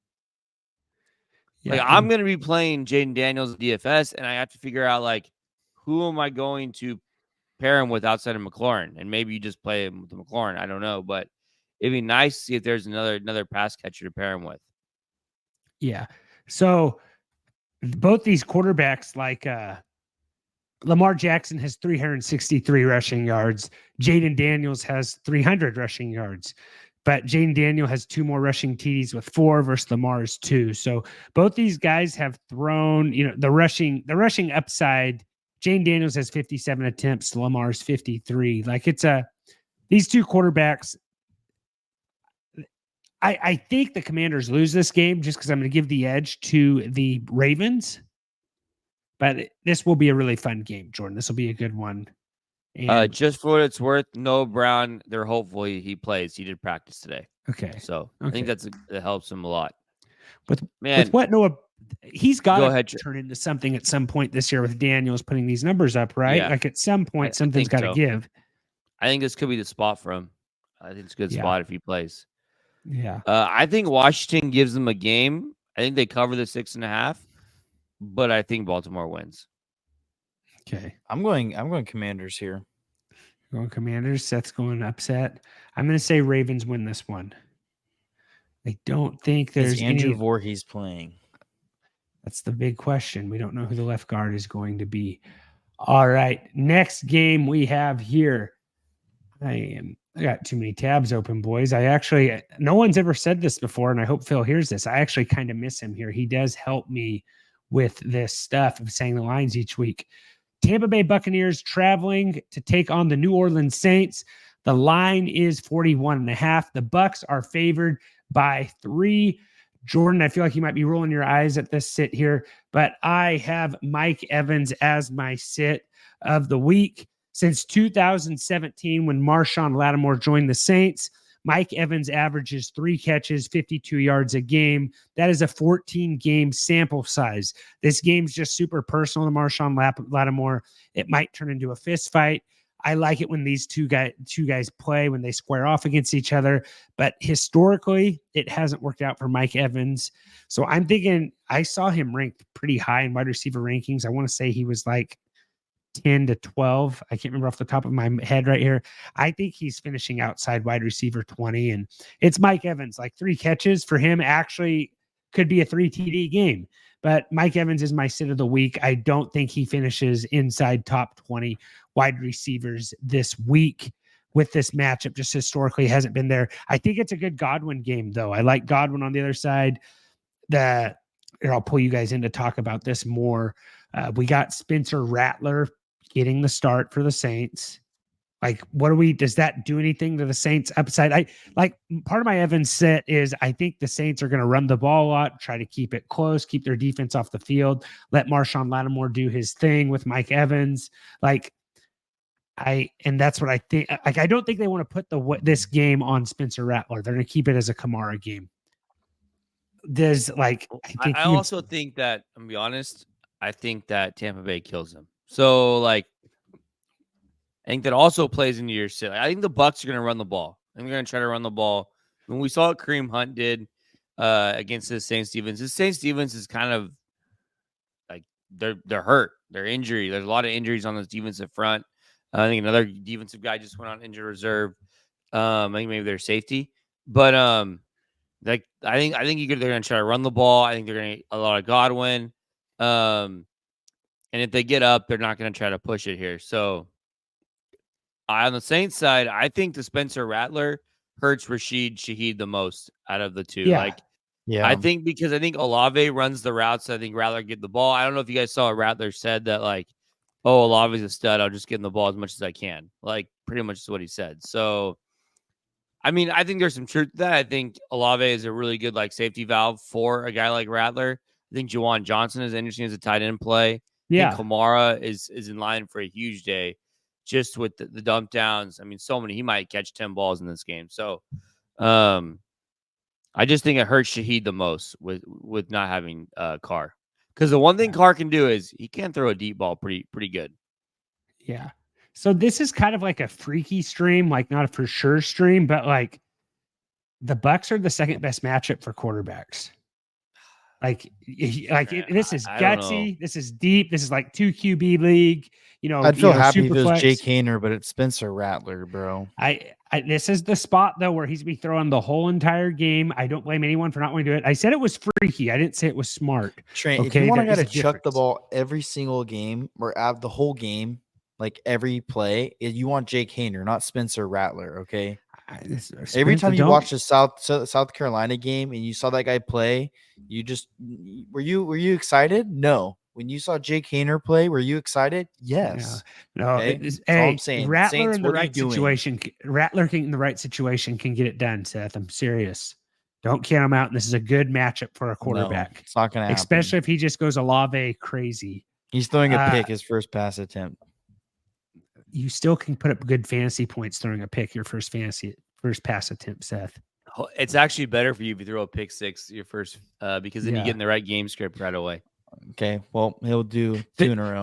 yeah, like I'm going to be playing Jayden Daniels at DFS, and I have to figure out like who am I going to pair him with outside of McLaurin, and maybe you just play him with the McLaurin. I don't know, but it'd be nice to see if there's another pass catcher to pair him with. Yeah. So both these quarterbacks, like Lamar Jackson has 363 rushing yards. Jayden Daniels has 300 rushing yards. But Jayden Daniels has 2 more rushing TDs with 4 versus Lamar's 2. So both these guys have thrown, the rushing upside. Jayden Daniels has 57 attempts. Lamar's 53. Like these 2 quarterbacks. I think the Commanders lose this game just because I'm going to give the edge to the Ravens. But this will be a really fun game, Jordan. This will be a good one. And, just for what it's worth, Noah Brown, they're hopefully he plays. He did practice today. Okay. So I think that helps him a lot. With what Noah, he's got to turn into something at some point this year with Daniels putting these numbers up, right? Yeah. Like at some point, something's got to give. I think this could be the spot for him. I think it's a good spot if he plays. Yeah. I think Washington gives them a game. I think they cover the 6.5, but I think Baltimore wins. Okay. I'm going Commanders here. Going Commanders. Seth's going upset. I'm going to say Ravens win this one. I don't think there's Andrew Voorhees playing. That's the big question. We don't know who the left guard is going to be. All right. Next game we have here. I got too many tabs open, boys. No one's ever said this before, and I hope Phil hears this. I actually kind of miss him here. He does help me with this stuff of saying the lines each week. Tampa Bay Buccaneers traveling to take on the New Orleans Saints. The line is 41.5. The Bucs are favored by 3. Jordan, I feel like you might be rolling your eyes at this sit here, but I have Mike Evans as my sit of the week. Since 2017, when Marshawn Lattimore joined the Saints, Mike Evans averages 3 catches, 52 yards a game. That is a 14-game sample size. This game's just super personal to Marshawn Lattimore. It might turn into a fist fight. I like it when these two guys play, when they square off against each other. But historically, it hasn't worked out for Mike Evans. So I'm thinking I saw him ranked pretty high in wide receiver rankings. I want to say he was like 10 to 12. I can't remember off the top of my head right here. I think he's finishing outside wide receiver 20, and it's Mike Evans. Like 3 catches for him actually could be a 3 TD game, but Mike Evans is my sit of the week. I don't think he finishes inside top 20 wide receivers this week with this matchup. Just historically hasn't been there. I think it's a good Godwin game though. I like Godwin on the other side. I'll pull you guys in to talk about this more. We got Spencer Rattler getting the start for the Saints. Like, does that do anything to the Saints upside? Part of my Evans set is I think the Saints are going to run the ball a lot, try to keep it close, keep their defense off the field, let Marshawn Lattimore do his thing with Mike Evans. And that's what I think. Like, I don't think they want to put this game on Spencer Rattler. They're going to keep it as a Kamara game. I also think that, I'm gonna be honest, I think that Tampa Bay kills him. So I think that also plays into your sit. I think the Bucs are going to run the ball. I think they're going to try to run the ball. When we saw what Kareem Hunt did against the Saints defense, is kind of like they're hurt. They're injured. There's a lot of injuries on this defensive front. I think another defensive guy just went on injured reserve. I think maybe their safety, but I think they're going to try to run the ball. I think they're going to a lot of Godwin. And if they get up, they're not going to try to push it here. So On the Saints side, I think the Spencer Rattler hurts Rashid Shaheed the most out of the two. Yeah. Like, Yeah. I think because I think Olave runs the routes. I think Rattler get the ball. I don't know if you guys saw Rattler said that, like, oh, Olave's a stud. I'll just get him the ball as much as I can. Like, pretty much is what he said. So, I mean, I think there's some truth to that. I think Olave is a really good, like, safety valve for a guy like Rattler. I think Juwan Johnson is interesting as a tight end play. I think Kamara is in line for a huge day just with the dump downs. I mean, so many. He might catch 10 balls in this game. So, I just think it hurts Shaheed the most with not having Carr. Because the one thing Carr can do is he can throw a deep ball pretty good. Yeah. So this is kind of like a freaky stream, like not a for sure stream, but like the Bucks are the second best matchup for quarterbacks. This is gutsy. This is deep. This is like 2 QB league. I'd feel happy if it was Superflex. Jake Haener, but it's Spencer Rattler, bro. This is the spot though where he's be throwing the whole entire game. I don't blame anyone for not wanting to do it. I said it was freaky. I didn't say it was smart. Trent, if you want to chuck the ball every single game or have the whole game, like every play, you want Jake Haener, not Spencer Rattler. Okay. Every time you watch the South Carolina game and you saw that guy play, were you excited? No. When you saw Jake Haener play, were you excited? Yes. Yeah. No. Okay? That's all I'm saying. Rattler Saints, in the right situation. Rattler in the right situation can get it done, Seth. I'm serious. Don't count him out. And this is a good matchup for a quarterback. No, it's not going to happen. Especially if he just goes Olave crazy. He's throwing a pick his first pass attempt. You still can put up good fantasy points throwing a pick your first pass attempt, Seth. It's actually better for you if you throw a pick six your first because then you get in the right game script right away. Okay, well, he'll do 2 in a row.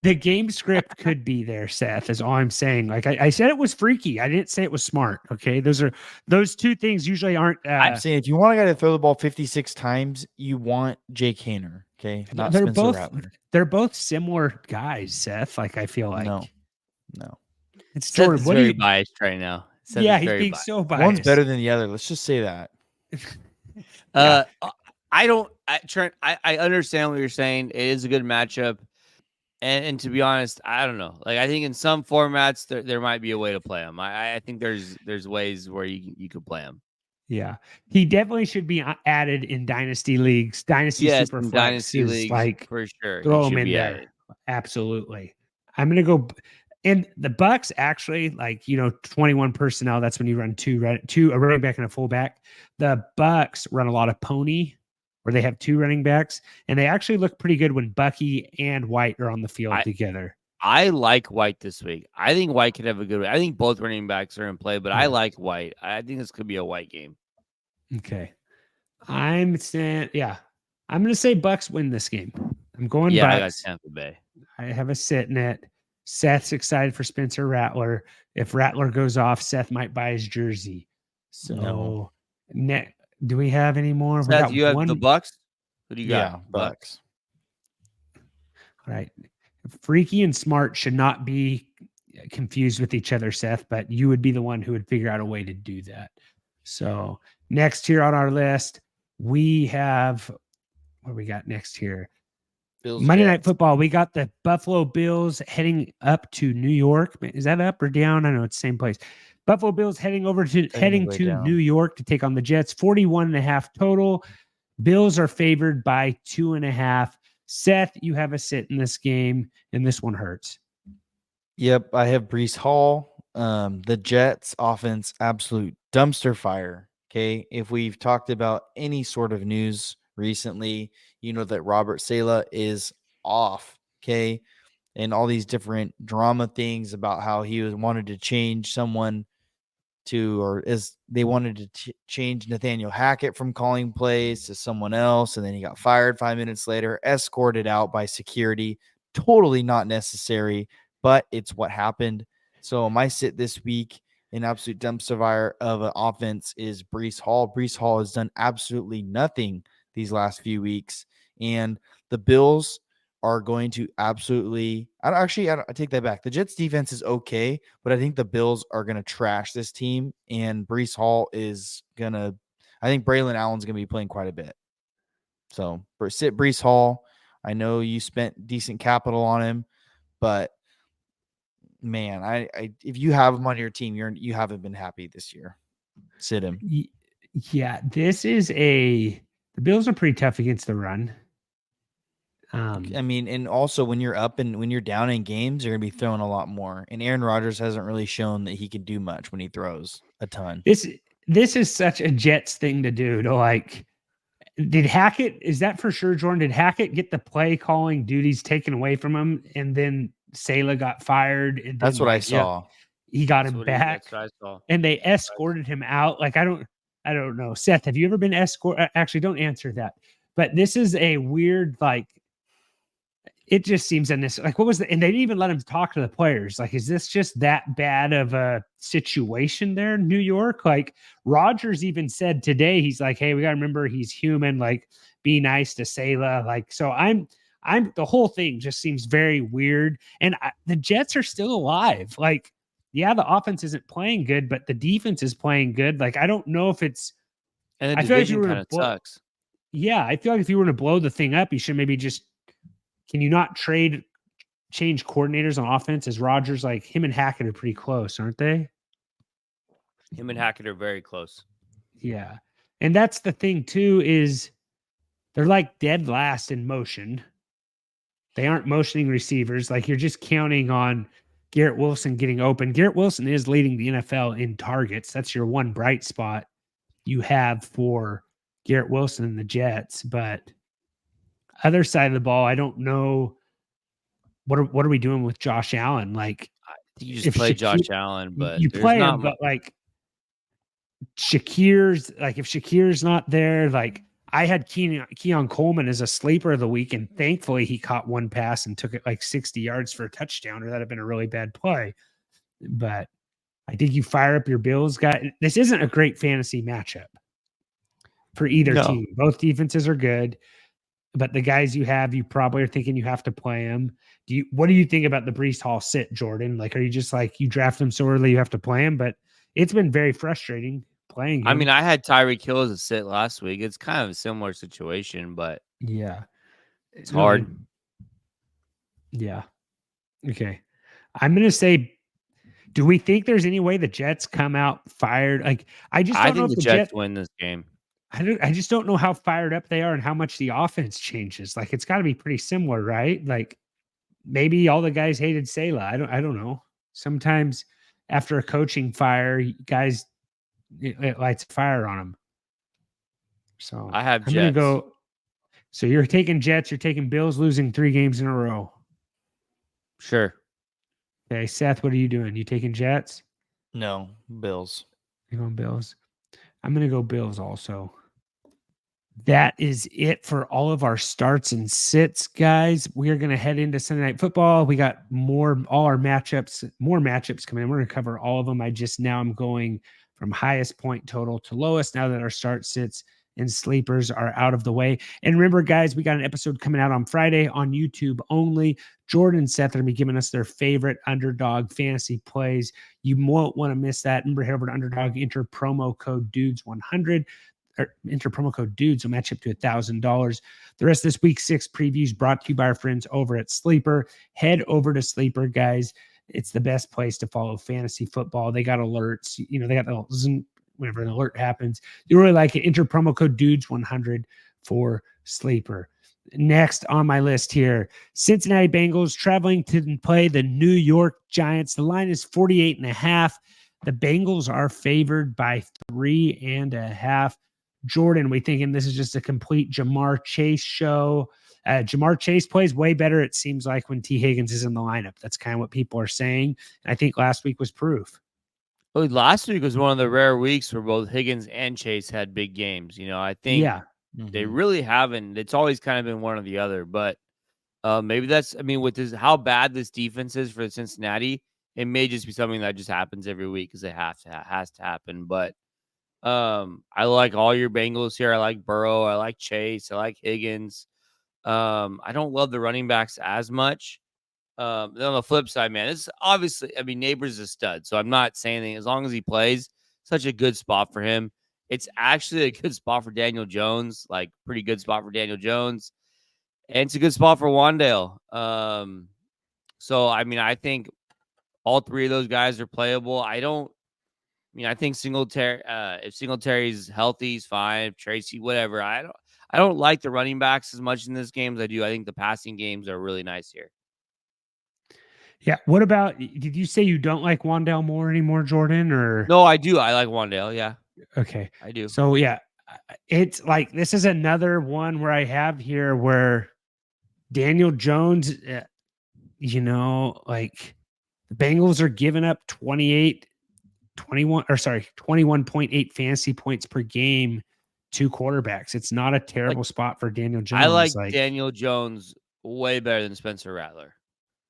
The game script could be there, Seth, is all I'm saying. Like I said it was freaky. I didn't say it was smart. Okay. Those two things usually aren't. I'm saying if you want a guy to throw the ball 56 times, you want Jake Haener. Okay. Not Spencer Rattler. They're both similar guys, Seth. Like I feel like. No. It's Jordan. What are you biased right now? Seth he's being so biased. One's better than the other. Let's just say that. Trent, I understand what you're saying. It is a good matchup. And to be honest, I don't know. Like I think in some formats there might be a way to play him. I think there's ways where you could play him. Yeah, he definitely should be added in dynasty leagues. Dynasty leagues, like for sure. Throw him in there. Added. Absolutely. I'm gonna go. And the Bucks actually, 21 personnel. That's when you run two a running back and a fullback. The Bucks run a lot of pony, where they have 2 running backs, and they actually look pretty good when Bucky and White are on the field together. I like White this week. I think White could have a good week. I think both running backs are in play, but I like White. I think this could be a White game. Okay. I'm going to say Bucks win this game. I'm going Bucks. Bucks. I got Tampa Bay. I have a sit in it. Seth's excited for Spencer Rattler. If Rattler goes off, Seth might buy his jersey. So, do we have any more? Seth, you have the Bucks? Who do you got? Yeah, Bucks. All right. Freaky and smart should not be confused with each other, Seth, but you would be the one who would figure out a way to do that. So next here on our list, we have what we got next here. Monday Night Football. We got the Buffalo Bills heading up to New York. Is that up or down? I know it's the same place. Buffalo Bills heading to New York to take on the Jets. 41.5 total. Bills are favored by 2.5. Seth, you have a sit in this game, and this one hurts. Yep, I have Breece Hall. The Jets offense, absolute dumpster fire. Okay, if we've talked about any sort of news recently, you know that Robert Saleh is off. Okay, and all these different drama things about how he wanted to change someone they wanted to change Nathaniel Hackett from calling plays to someone else, and then he got fired 5 minutes later, escorted out by security. Totally not necessary, but it's what happened. So my sit this week in absolute dumpster fire of an offense is Breece Hall. Breece Hall has done absolutely nothing these last few weeks, and the Bills are going to absolutely – I take that back. The Jets defense is okay, but I think the Bills are going to trash this team, and Breece Hall is going to – I think Braylon Allen's going to be playing quite a bit. So sit Breece Hall. I know you spent decent capital on him, but man, I if you have him on your team, you haven't been happy this year. Sit him. Yeah, the Bills are pretty tough against the run. I mean, and also when you're up and when you're down in games, you're gonna be throwing a lot more. And Aaron Rodgers hasn't really shown that he can do much when he throws a ton. This is such a Jets thing to do. To like, did Hackett? Is that for sure, Jordan? Did Hackett get the play calling duties taken away from him, and then Salah got fired? And That's then, what I saw. He got him back, That's what I saw. and they escorted him out. Like I don't know. Seth, have you ever been escorted? Actually, don't answer that. But this is a weird like. It just seems unnecessary. Like, what was and they didn't even let him talk to the players. Like, is this just that bad of a situation there in New York? Like, Rodgers even said today, he's like, hey, we got to remember he's human. Like, be nice to Salah. Like, so the whole thing just seems very weird. And the Jets are still alive. Like, yeah, the offense isn't playing good, but the defense is playing good. Like, I don't know if it's, and the I feel like division kind of sucks. Yeah, I feel like if you were to blow the thing up, you should maybe just, can you not change coordinators on offense? As Rodgers, like him and Hackett are pretty close, aren't they? Him and Hackett are very close. Yeah. And that's the thing too, is they're like dead last in motion. They aren't motioning receivers. Like you're just counting on Garrett Wilson getting open. Garrett Wilson is leading the NFL in targets. That's your one bright spot you have for Garrett Wilson and the Jets. But other side of the ball, I don't know. What are we doing with Josh Allen? Like, you just play Josh Allen, but you play him, but like Shakir's, like if Shakir's not there, like I had Keon Coleman as a sleeper of the week, and thankfully he caught one pass and took it like 60 yards for a touchdown, or that'd have been a really bad play. But I think you fire up your Bills guy. This isn't a great fantasy matchup for either team. Both defenses are good. But the guys you have, you probably are thinking you have to play them. What do you think about the Breece Hall sit, Jordan? Like, are you just like, you draft him so early, you have to play him? But it's been very frustrating playing him. I mean, I had Tyreek Hill as a sit last week. It's kind of a similar situation, but yeah, it's hard. Yeah. Okay. I'm going to say, do we think there's any way the Jets come out fired? Like, I think the Jets win this game. I just don't know how fired up they are and how much the offense changes. Like, it's got to be pretty similar, right? Like, maybe all the guys hated Salah. I don't know. Sometimes after a coaching fire, guys, it lights a fire on them. So I'm going to go. So you're taking Jets. You're taking Bills losing 3 games in a row. Sure. Okay, Seth, what are you doing? You taking Jets? No, Bills. You're going Bills. I'm going to go Bills also. That is it for all of our starts and sits, guys. We are going to head into Sunday Night Football. We got more matchups coming in. We're going to cover all of them. I'm going from highest point total to lowest now that our start sits and sleepers are out of the way. And remember, guys, we got an episode coming out on Friday on YouTube only. Jordan and Seth are going to be giving us their favorite Underdog fantasy plays. You won't want to miss that. Remember, head over to Underdog, enter promo code DUDES100. Or enter promo code DUDES, will match up to $1,000. The rest of this week 6 previews brought to you by our friends over at Sleeper. Head over to Sleeper, guys. It's the best place to follow fantasy football. They got alerts. You know, they got the zoom, whenever an alert happens. You really like it. Enter promo code DUDES100 for Sleeper. Next on my list here, Cincinnati Bengals traveling to play the New York Giants. The line is 48.5. The Bengals are favored by 3.5. Jordan, we thinking this is just a complete Jamar Chase show. Jamar Chase plays way better, it seems like, when T. Higgins is in the lineup. That's kind of what people are saying. And I think last week was proof. Well, last week was one of the rare weeks where both Higgins and Chase had big games. You know, I think they really haven't. It's always kind of been one or the other. But maybe that's, I mean, with this, how bad this defense is for Cincinnati, it may just be something that just happens every week because it has to happen. But I like all your Bengals here. I like Burrow. I like Chase. I like Higgins. I don't love the running backs as much. Then on the flip side, man, it's obviously, I mean, Neighbors is a stud. So I'm not saying anything. As long as he plays, such a good spot for him. It's actually a good spot for Daniel Jones, like pretty good spot for Daniel Jones. And it's a good spot for Wandale. So, I mean, I think all three of those guys are playable. I think Singletary, if Singletary's healthy, he's fine. If Tracy, whatever. I don't like the running backs as much in this game as I do. I think the passing games are really nice here. Yeah. What about, did you say you don't like Wandale Moore anymore, Jordan? Or No, I do. I like Wandale. Yeah, okay. I do. So yeah, it's like this is another one where I have here where Daniel Jones, like the Bengals are giving up 21.8 fantasy points per game to quarterbacks. It's not a terrible spot for Daniel Jones. I like Daniel Jones way better than Spencer Rattler.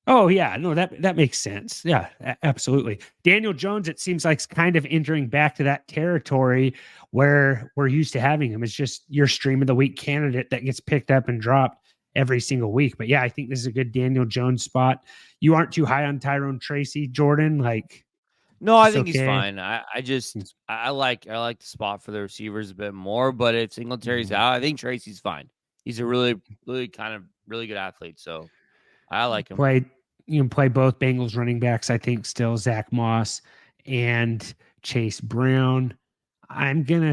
Oh yeah, no, that makes sense. Yeah, absolutely. Daniel Jones, it seems like kind of entering back to that territory where we're used to having him. It's just your stream of the week candidate that gets picked up and dropped every single week. But yeah, I think this is a good Daniel Jones spot. You aren't too high on Tyrone Tracy, Jordan. No, I think he's fine. I like the spot for the receivers a bit more, but if Singletary's out, I think Tracy's fine. He's a really, really really good athlete. So I like him. You can play both Bengals running backs, I think, still Zach Moss and Chase Brown. I'm going to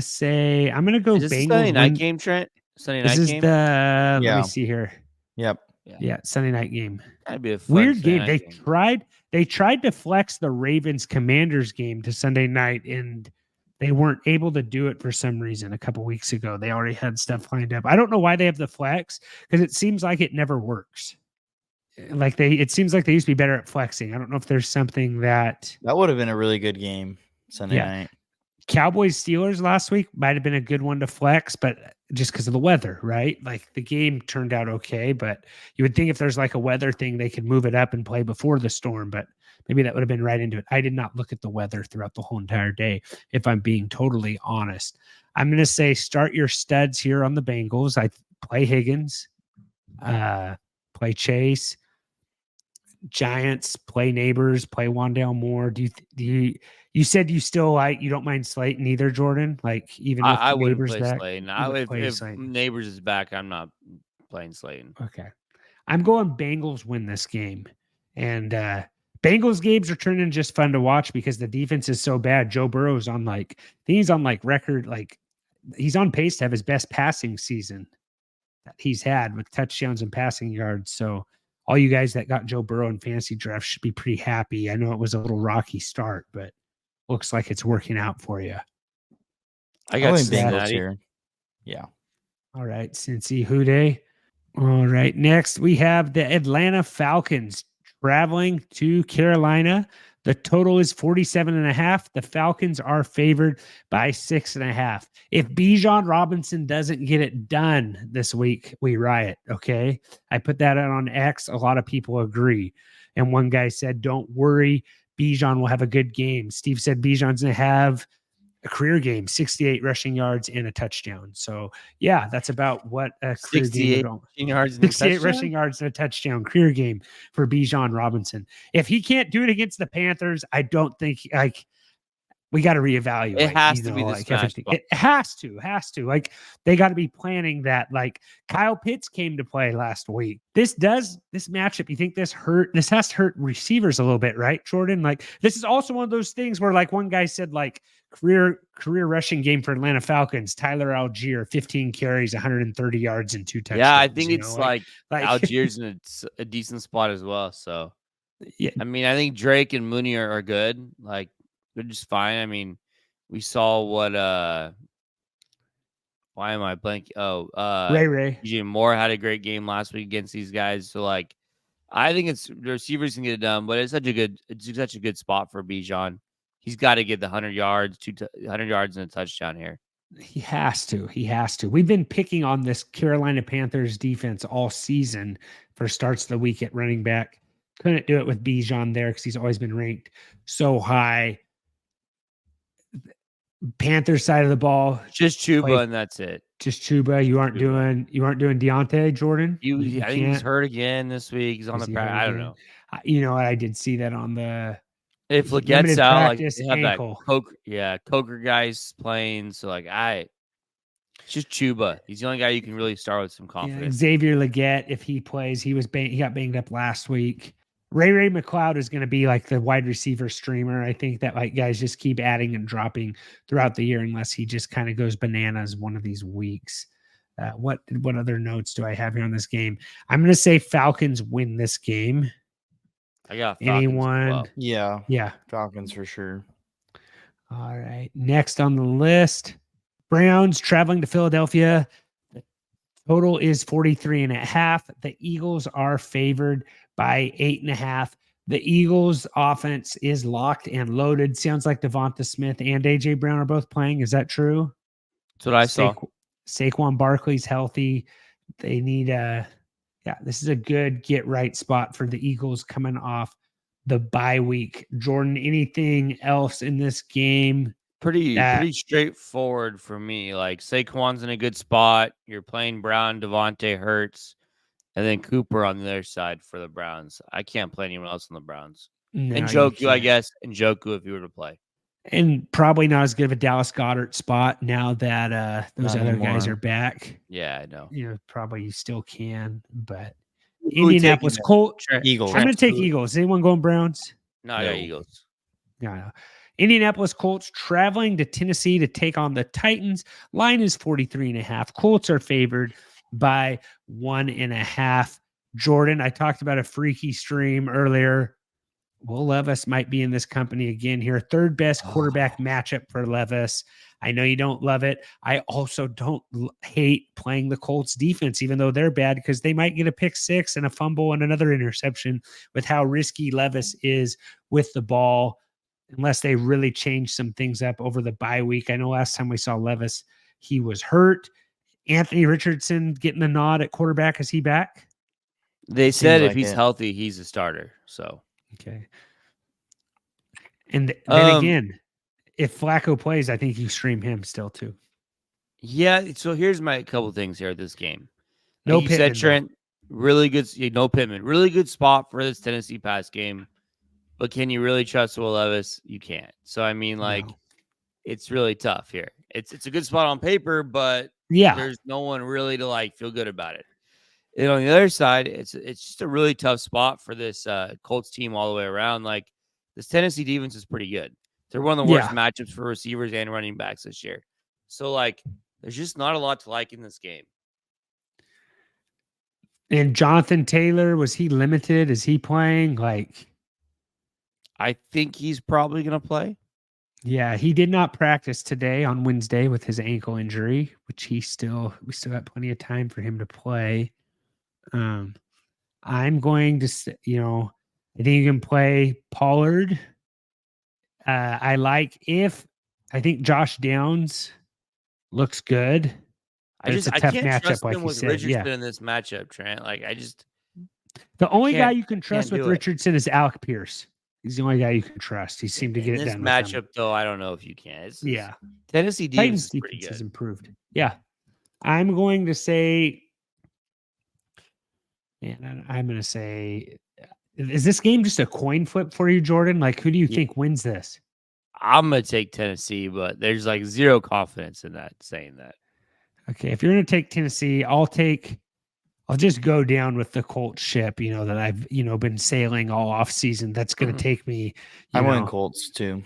go Is this Bengals. Sunday night game, Trent? Sunday night game? Let me see here. Yep. Yeah, Sunday night game. That'd be a fun weird game. Game. They tried to flex the Ravens Commanders game to Sunday night, and they weren't able to do it for some reason a couple weeks ago. They already had stuff lined up. I don't know why they have the flex, because it seems like it never works. It seems like they used to be better at flexing. I don't know if there's something that would have been a really good game Sunday night. Cowboys Steelers last week might have been a good one to flex, but just because of the weather, right? Like the game turned out okay, but you would think if there's like a weather thing, they could move it up and play before the storm, but maybe that would have been right into it. I did not look at the weather throughout the whole entire day, if I'm being totally honest. I'm going to say start your studs here on the Bengals. I play Higgins, play Chase. Giants, play Neighbors, play Wandale Moore. You said you don't mind Slayton either, Jordan? Like even if I wouldn't Neighbors play back, Slayton. If Neighbors is back, I'm not playing Slayton. Okay. I'm going Bengals win this game. And Bengals games are turning just fun to watch because the defense is so bad. Joe Burrow's on he's on record, he's on pace to have his best passing season that he's had with touchdowns and passing yards. So all you guys that got Joe Burrow in fantasy draft should be pretty happy. I know it was a little rocky start, but looks like it's working out for you. I got Bengals here. Yeah. All right, Cincy Houday. All right, next we have the Atlanta Falcons traveling to Carolina. The total is 47.5. The Falcons are favored by 6.5. If Bijan Robinson doesn't get it done this week, we riot. Okay. I put that out on X. A lot of people agree. And one guy said, don't worry, Bijan will have a good game. Steve said Bijan's going to have a career game, 68 rushing yards and a touchdown. So yeah, that's about what a career 68 rushing yards and a touchdown career game for Bijan Robinson. If he can't do it against the Panthers, I don't think we got to reevaluate. It has to be the smash spot. It has to. They got to be planning that. Kyle Pitts came to play last week. This matchup, you think this has to hurt receivers a little bit, right, Jordan? This is also one of those things where one guy said career rushing game for Atlanta Falcons, Tyler Algier, 15 carries, 130 yards and 2 touchdowns. Yeah, I think it's Algier's in a decent spot as well. So yeah, I think Drake and Mooney are good. They're just fine. We saw what why am I blank? Ray. DJ Moore had a great game last week against these guys. So I think the receivers can get it done, but it's such a good spot for Bijan. He's got to get the 100 yards, 100 yards and a touchdown here. He has to. We've been picking on this Carolina Panthers defense all season for starts of the week at running back. Couldn't do it with Bijan there because he's always been ranked so high. Panthers side of the ball, just Chuba, and that's it. Just Chuba. You aren't doing Deontay, Jordan. I think he's hurt again this week. He's on the practice. I don't know. You know what? I did see that on the. If Legette's out, they have ankle. that Coker guys playing. So it's just Chuba. He's the only guy you can really start with some confidence. Xavier Legette, if he plays, he got banged up last week. Ray McLeod is going to be like the wide receiver streamer. I think that like guys just keep adding and dropping throughout the year unless he just kind of goes bananas one of these weeks. What other notes do I have here on this game? I'm going to say Falcons win this game. I got Falcons. Anyone? Well. Yeah. Falcons for sure. All right. Next on the list, Browns traveling to Philadelphia. The total is 43.5. The Eagles are favored by 8.5. The Eagles offense is locked and loaded. Sounds like Devonta Smith and AJ Brown are both playing. Is that true? That's what I saw. Saquon Barkley's healthy. They need this is a good get right spot for the Eagles coming off the bye week. Jordan, anything else in this game? Pretty straightforward for me. Like Saquon's in a good spot. You're playing Brown, Devontae Hurts, and then Cooper on the other side for the Browns. I can't play anyone else on the Browns. No, and Njoku, I guess. And Njoku if you were to play. And probably not as good of a Dallas Goedert spot now that those other guys are back. Yeah, I know. Probably you still can, but Indianapolis Colts. Eagles. I'm going to take Eagles. Is anyone going Browns? No, I got Eagles. No. Indianapolis Colts traveling to Tennessee to take on the Titans. Line is 43.5. Colts are favored by 1.5. Jordan, I talked about a freaky stream earlier. Will Levis might be in this company again here. Third best quarterback matchup for Levis. I know you don't love it. I also don't hate playing the Colts defense, even though they're bad, because they might get a pick six and a fumble and another interception with how risky Levis is with the ball, unless they really change some things up over the bye week. I know last time we saw Levis, he was hurt. Anthony Richardson getting the nod at quarterback. Is he back? They said if he's healthy, he's a starter. So. Okay. And then again, if Flacco plays, I think you stream him still too. Yeah. So here's my couple things here at this game. No you Pittman, said Trent, really good. No Pittman, really good spot for this Tennessee pass game. But can you really trust Will Levis? You can't. So I mean, it's really tough here. It's a good spot on paper, but there's no one really to feel good about it. And on the other side, it's just a really tough spot for this Colts team all the way around. Like this Tennessee defense is pretty good. They're one of the worst matchups for receivers and running backs this year. So there's just not a lot to like in this game. And Jonathan Taylor, was he limited? Is he playing? I think he's probably going to play. Yeah, he did not practice today on Wednesday with his ankle injury, which we still got plenty of time for him to play. I'm going to, I think you can play Pollard. I think Josh Downs looks good. I can't trust him with Richardson in this matchup, Trent. The only guy you can trust with Richardson is Alec Pierce. He's the only guy you can trust. He seemed to get it done. This matchup, though, I don't know if you can. Tennessee defense pretty has good. Improved. Yeah, I'm going to say. Man, I'm going to say, is this game just a coin flip for you, Jordan? Who do you think wins this? I'm going to take Tennessee, but there's zero confidence in saying that. Okay, if you're going to take Tennessee, I'll just go down with the Colts ship, that I've, been sailing all off season. That's going to take me. I went Colts too.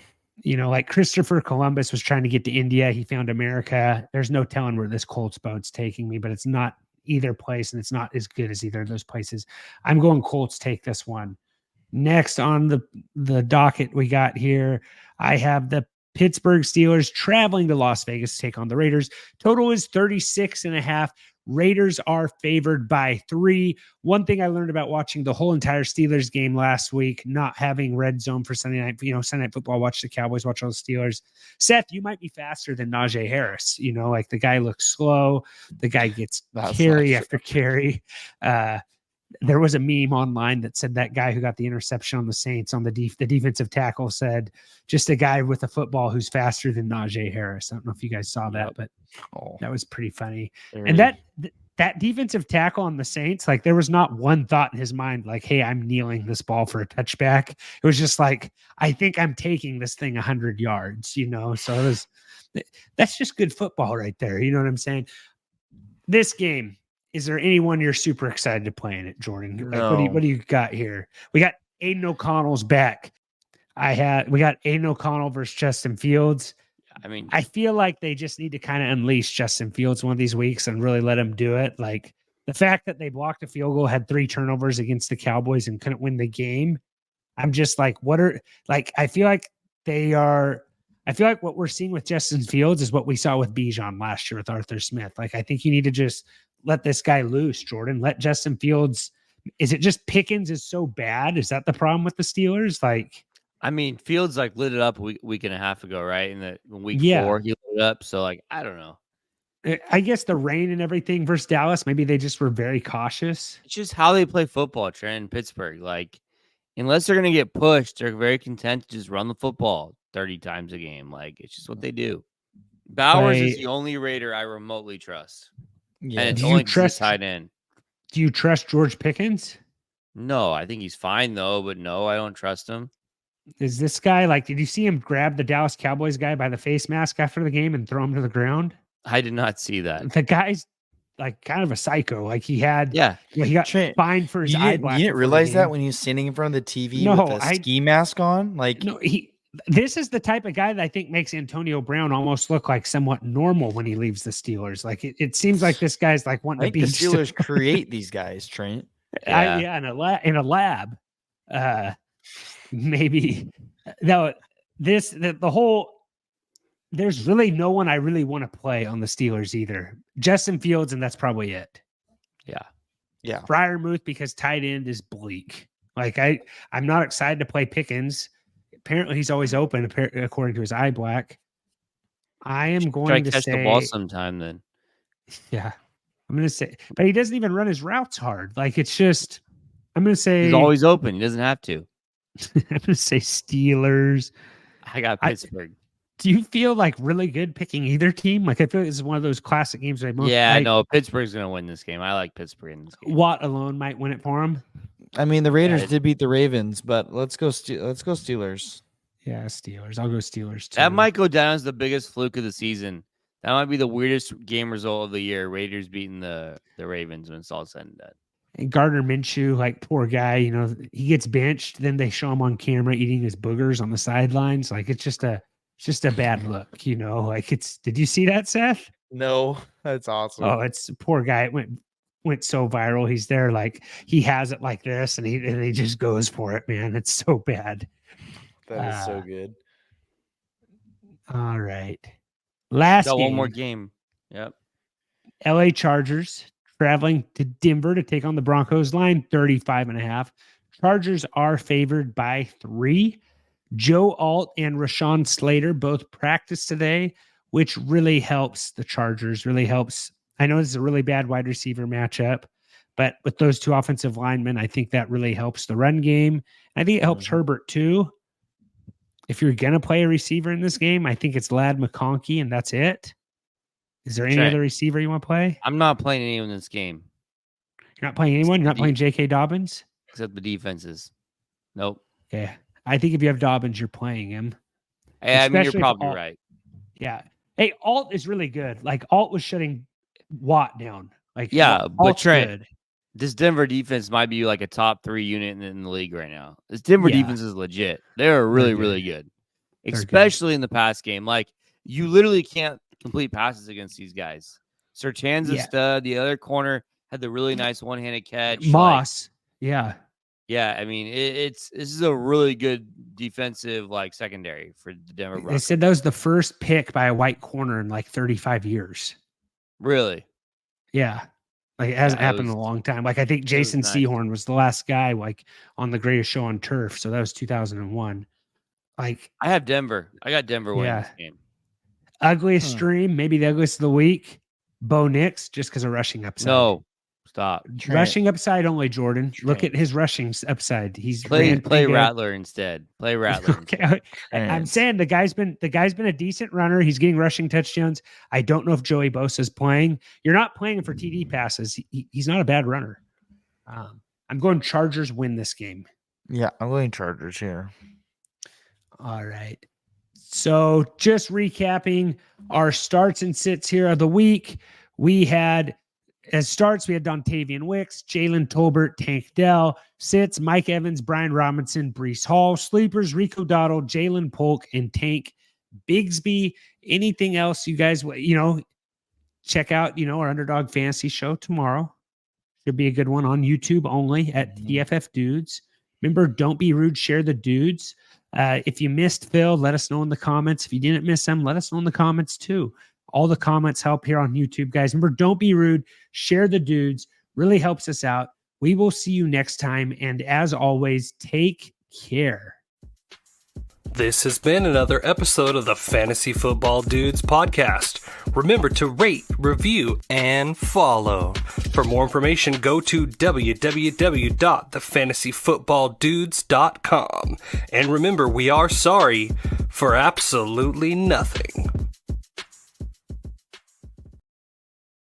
Christopher Columbus was trying to get to India. He found America. There's no telling where this Colts boat's taking me, but it's not either place, and it's not as good as either of those places. I'm going Colts take this one. Next on the docket we got here, I have the Pittsburgh Steelers traveling to Las Vegas to take on the Raiders. Total is 36.5. Raiders are favored by 3. One thing I learned about watching the whole entire Steelers game last week, not having red zone for Sunday night, Sunday Night Football, watch the Cowboys, watch all the Steelers. Seth, you might be faster than Najee Harris. The guy looks slow. The guy gets carry after carry. There was a meme online that said that guy who got the interception on the Saints on the defensive tackle said, just a guy with a football who's faster than Najee Harris. I don't know if you guys saw that, but that was pretty funny. And that defensive tackle on the Saints, there was not one thought in his mind, hey, I'm kneeling this ball for a touchback. It was just I think I'm taking this thing 100 yards, so that's just good football right there. You know what I'm saying? This game, is there anyone you're super excited to play in it, Jordan? No. What do you got here? We got Aiden O'Connell's back. We got Aiden O'Connell versus Justin Fields. I mean, I feel like they just need to kind of unleash Justin Fields one of these weeks and really let him do it. Like the fact that they blocked a field goal, had 3 turnovers against the Cowboys and couldn't win the game. I'm just like, I feel like what we're seeing with Justin Fields is what we saw with Bijan last year with Arthur Smith. Like, I think you need to just let this guy loose, Jordan. Let Justin Fields. Is it just Pickens is so bad? Is that the problem with the Steelers? Like, I mean, Fields like lit it up a week and a half ago, right? In week 4, he lit it up. So like, I don't know. I guess the rain and everything versus Dallas, maybe they just were very cautious. It's just how they play football, Trent, in Pittsburgh. Like, unless they're gonna get pushed, they're very content to just run the football 30 times a game. Like, it's just what they do. Bowers is the only Raider I remotely trust. Yeah. And it's only just tied in. Do you trust George Pickens? No, I think he's fine though, but no, I don't trust him. Is this guy like, did you see him grab the Dallas Cowboys guy by the face mask after the game and throw him to the ground? I did not see that. The guy's like kind of a psycho. Like he got fined for his eye black. You didn't realize that when he was standing in front of the TV with a ski mask on? Like, no, this is the type of guy that I think makes Antonio Brown almost look like somewhat normal when he leaves the Steelers. Like it seems like this guy's like wanting to be. The Steelers create these guys, Trent. In a lab. Maybe no. The whole. There's really no one I really want to play on the Steelers either. Justin Fields, and that's probably it. Yeah. Freiermuth because tight end is bleak. Like I'm not excited to play Pickens. Apparently he's always open according to his eye black. I am going to catch say the ball sometime then. Yeah. I'm going to say, but he doesn't even run his routes hard. Like it's just, I'm going to say he's always open. He doesn't have to. I'm going to say Steelers. I got Pittsburgh. Do you feel like really good picking either team? Like I feel like this is one of those classic games. No, Pittsburgh's going to win this game. I like Pittsburgh in this game. Watt alone might win it for him. I mean, the Raiders did beat the Ravens, but let's go Steelers. Yeah, Steelers. I'll go Steelers too. That might go down as the biggest fluke of the season. That might be the weirdest game result of the year. Raiders beating the Ravens when it's all said and done. And Gardner Minshew, like poor guy, he gets benched. Then they show him on camera eating his boogers on the sidelines. Like it's just a bad look, Like did you see that, Seth? No, that's awesome. Oh, it's a poor guy. It went so viral. He's there, like he has it like this, and he just goes for it, man. It's so bad. That is so good. All right. Last game. One more game. Yep. LA Chargers traveling to Denver to take on the Broncos. Line 35.5. Chargers are favored by 3. Joe Alt and Rashawn Slater both practiced today, which really helps the Chargers, really helps. I know this is a really bad wide receiver matchup, but with those 2 offensive linemen, I think that really helps the run game. I think it helps Herbert too. If you're going to play a receiver in this game, I think it's Ladd McConkey, and that's it. Is there any other receiver you want to play? I'm not playing anyone in this game. You're not playing anyone? You're not playing J.K. Dobbins? Except the defenses. Nope. Yeah. I think if you have Dobbins, you're playing him. Hey, I mean, you're probably right. Yeah. Hey, Alt is really good. Like, Alt was shutting Watt down. Like, but Trent, this Denver defense might be like a top 3 unit in the league right now. This Denver defense is legit. They're really, really good. Especially in the pass game. Like, you literally can't complete passes against these guys. Surtain's a stud. The other corner had the really nice one-handed catch. Moss. Yeah, I mean, this is a really good defensive secondary for the Denver Broncos. They said that was the first pick by a white corner in 35 years. Really? Yeah. Like it hasn't happened in a long time. Like I think Jason Sehorn was the last guy on the Greatest Show on Turf. So that was 2001. Like I have Denver. I got Denver winning this game. Ugliest stream, maybe the ugliest of the week. Bo Nix, just because of rushing upside. No. Stop. Rushing upside only, Jordan. Look at his rushing upside. He's play Rattler instead. Play Rattler. Okay. I'm saying the guy's been a decent runner. He's getting rushing touchdowns. I don't know if Joey Bosa's playing. You're not playing him for TD passes. He's not a bad runner. I'm going Chargers win this game. Yeah, I'm going Chargers here. All right. So just recapping our starts and sits here of the week. We had As starts, we had Dontayvion Wicks, Jalen Tolbert, Tank Dell. Sits, Mike Evans, Brian Robinson, Breece Hall. Sleepers, Rico Dowdle, Jalen Polk, and Tank Bigsby. Anything else you guys, check out, our Underdog Fantasy Show tomorrow. Should be a good one on YouTube only at TFF Dudes. Remember, don't be rude. Share the dudes. If you missed Phil, let us know in the comments. If you didn't miss them, let us know in the comments too. All the comments help here on YouTube, guys. Remember, don't be rude. Share the dudes. Really helps us out. We will see you next time. And as always, take care. This has been another episode of the Fantasy Football Dudes podcast. Remember to rate, review, and follow. For more information, go to www.thefantasyfootballdudes.com. And remember, we are sorry for absolutely nothing.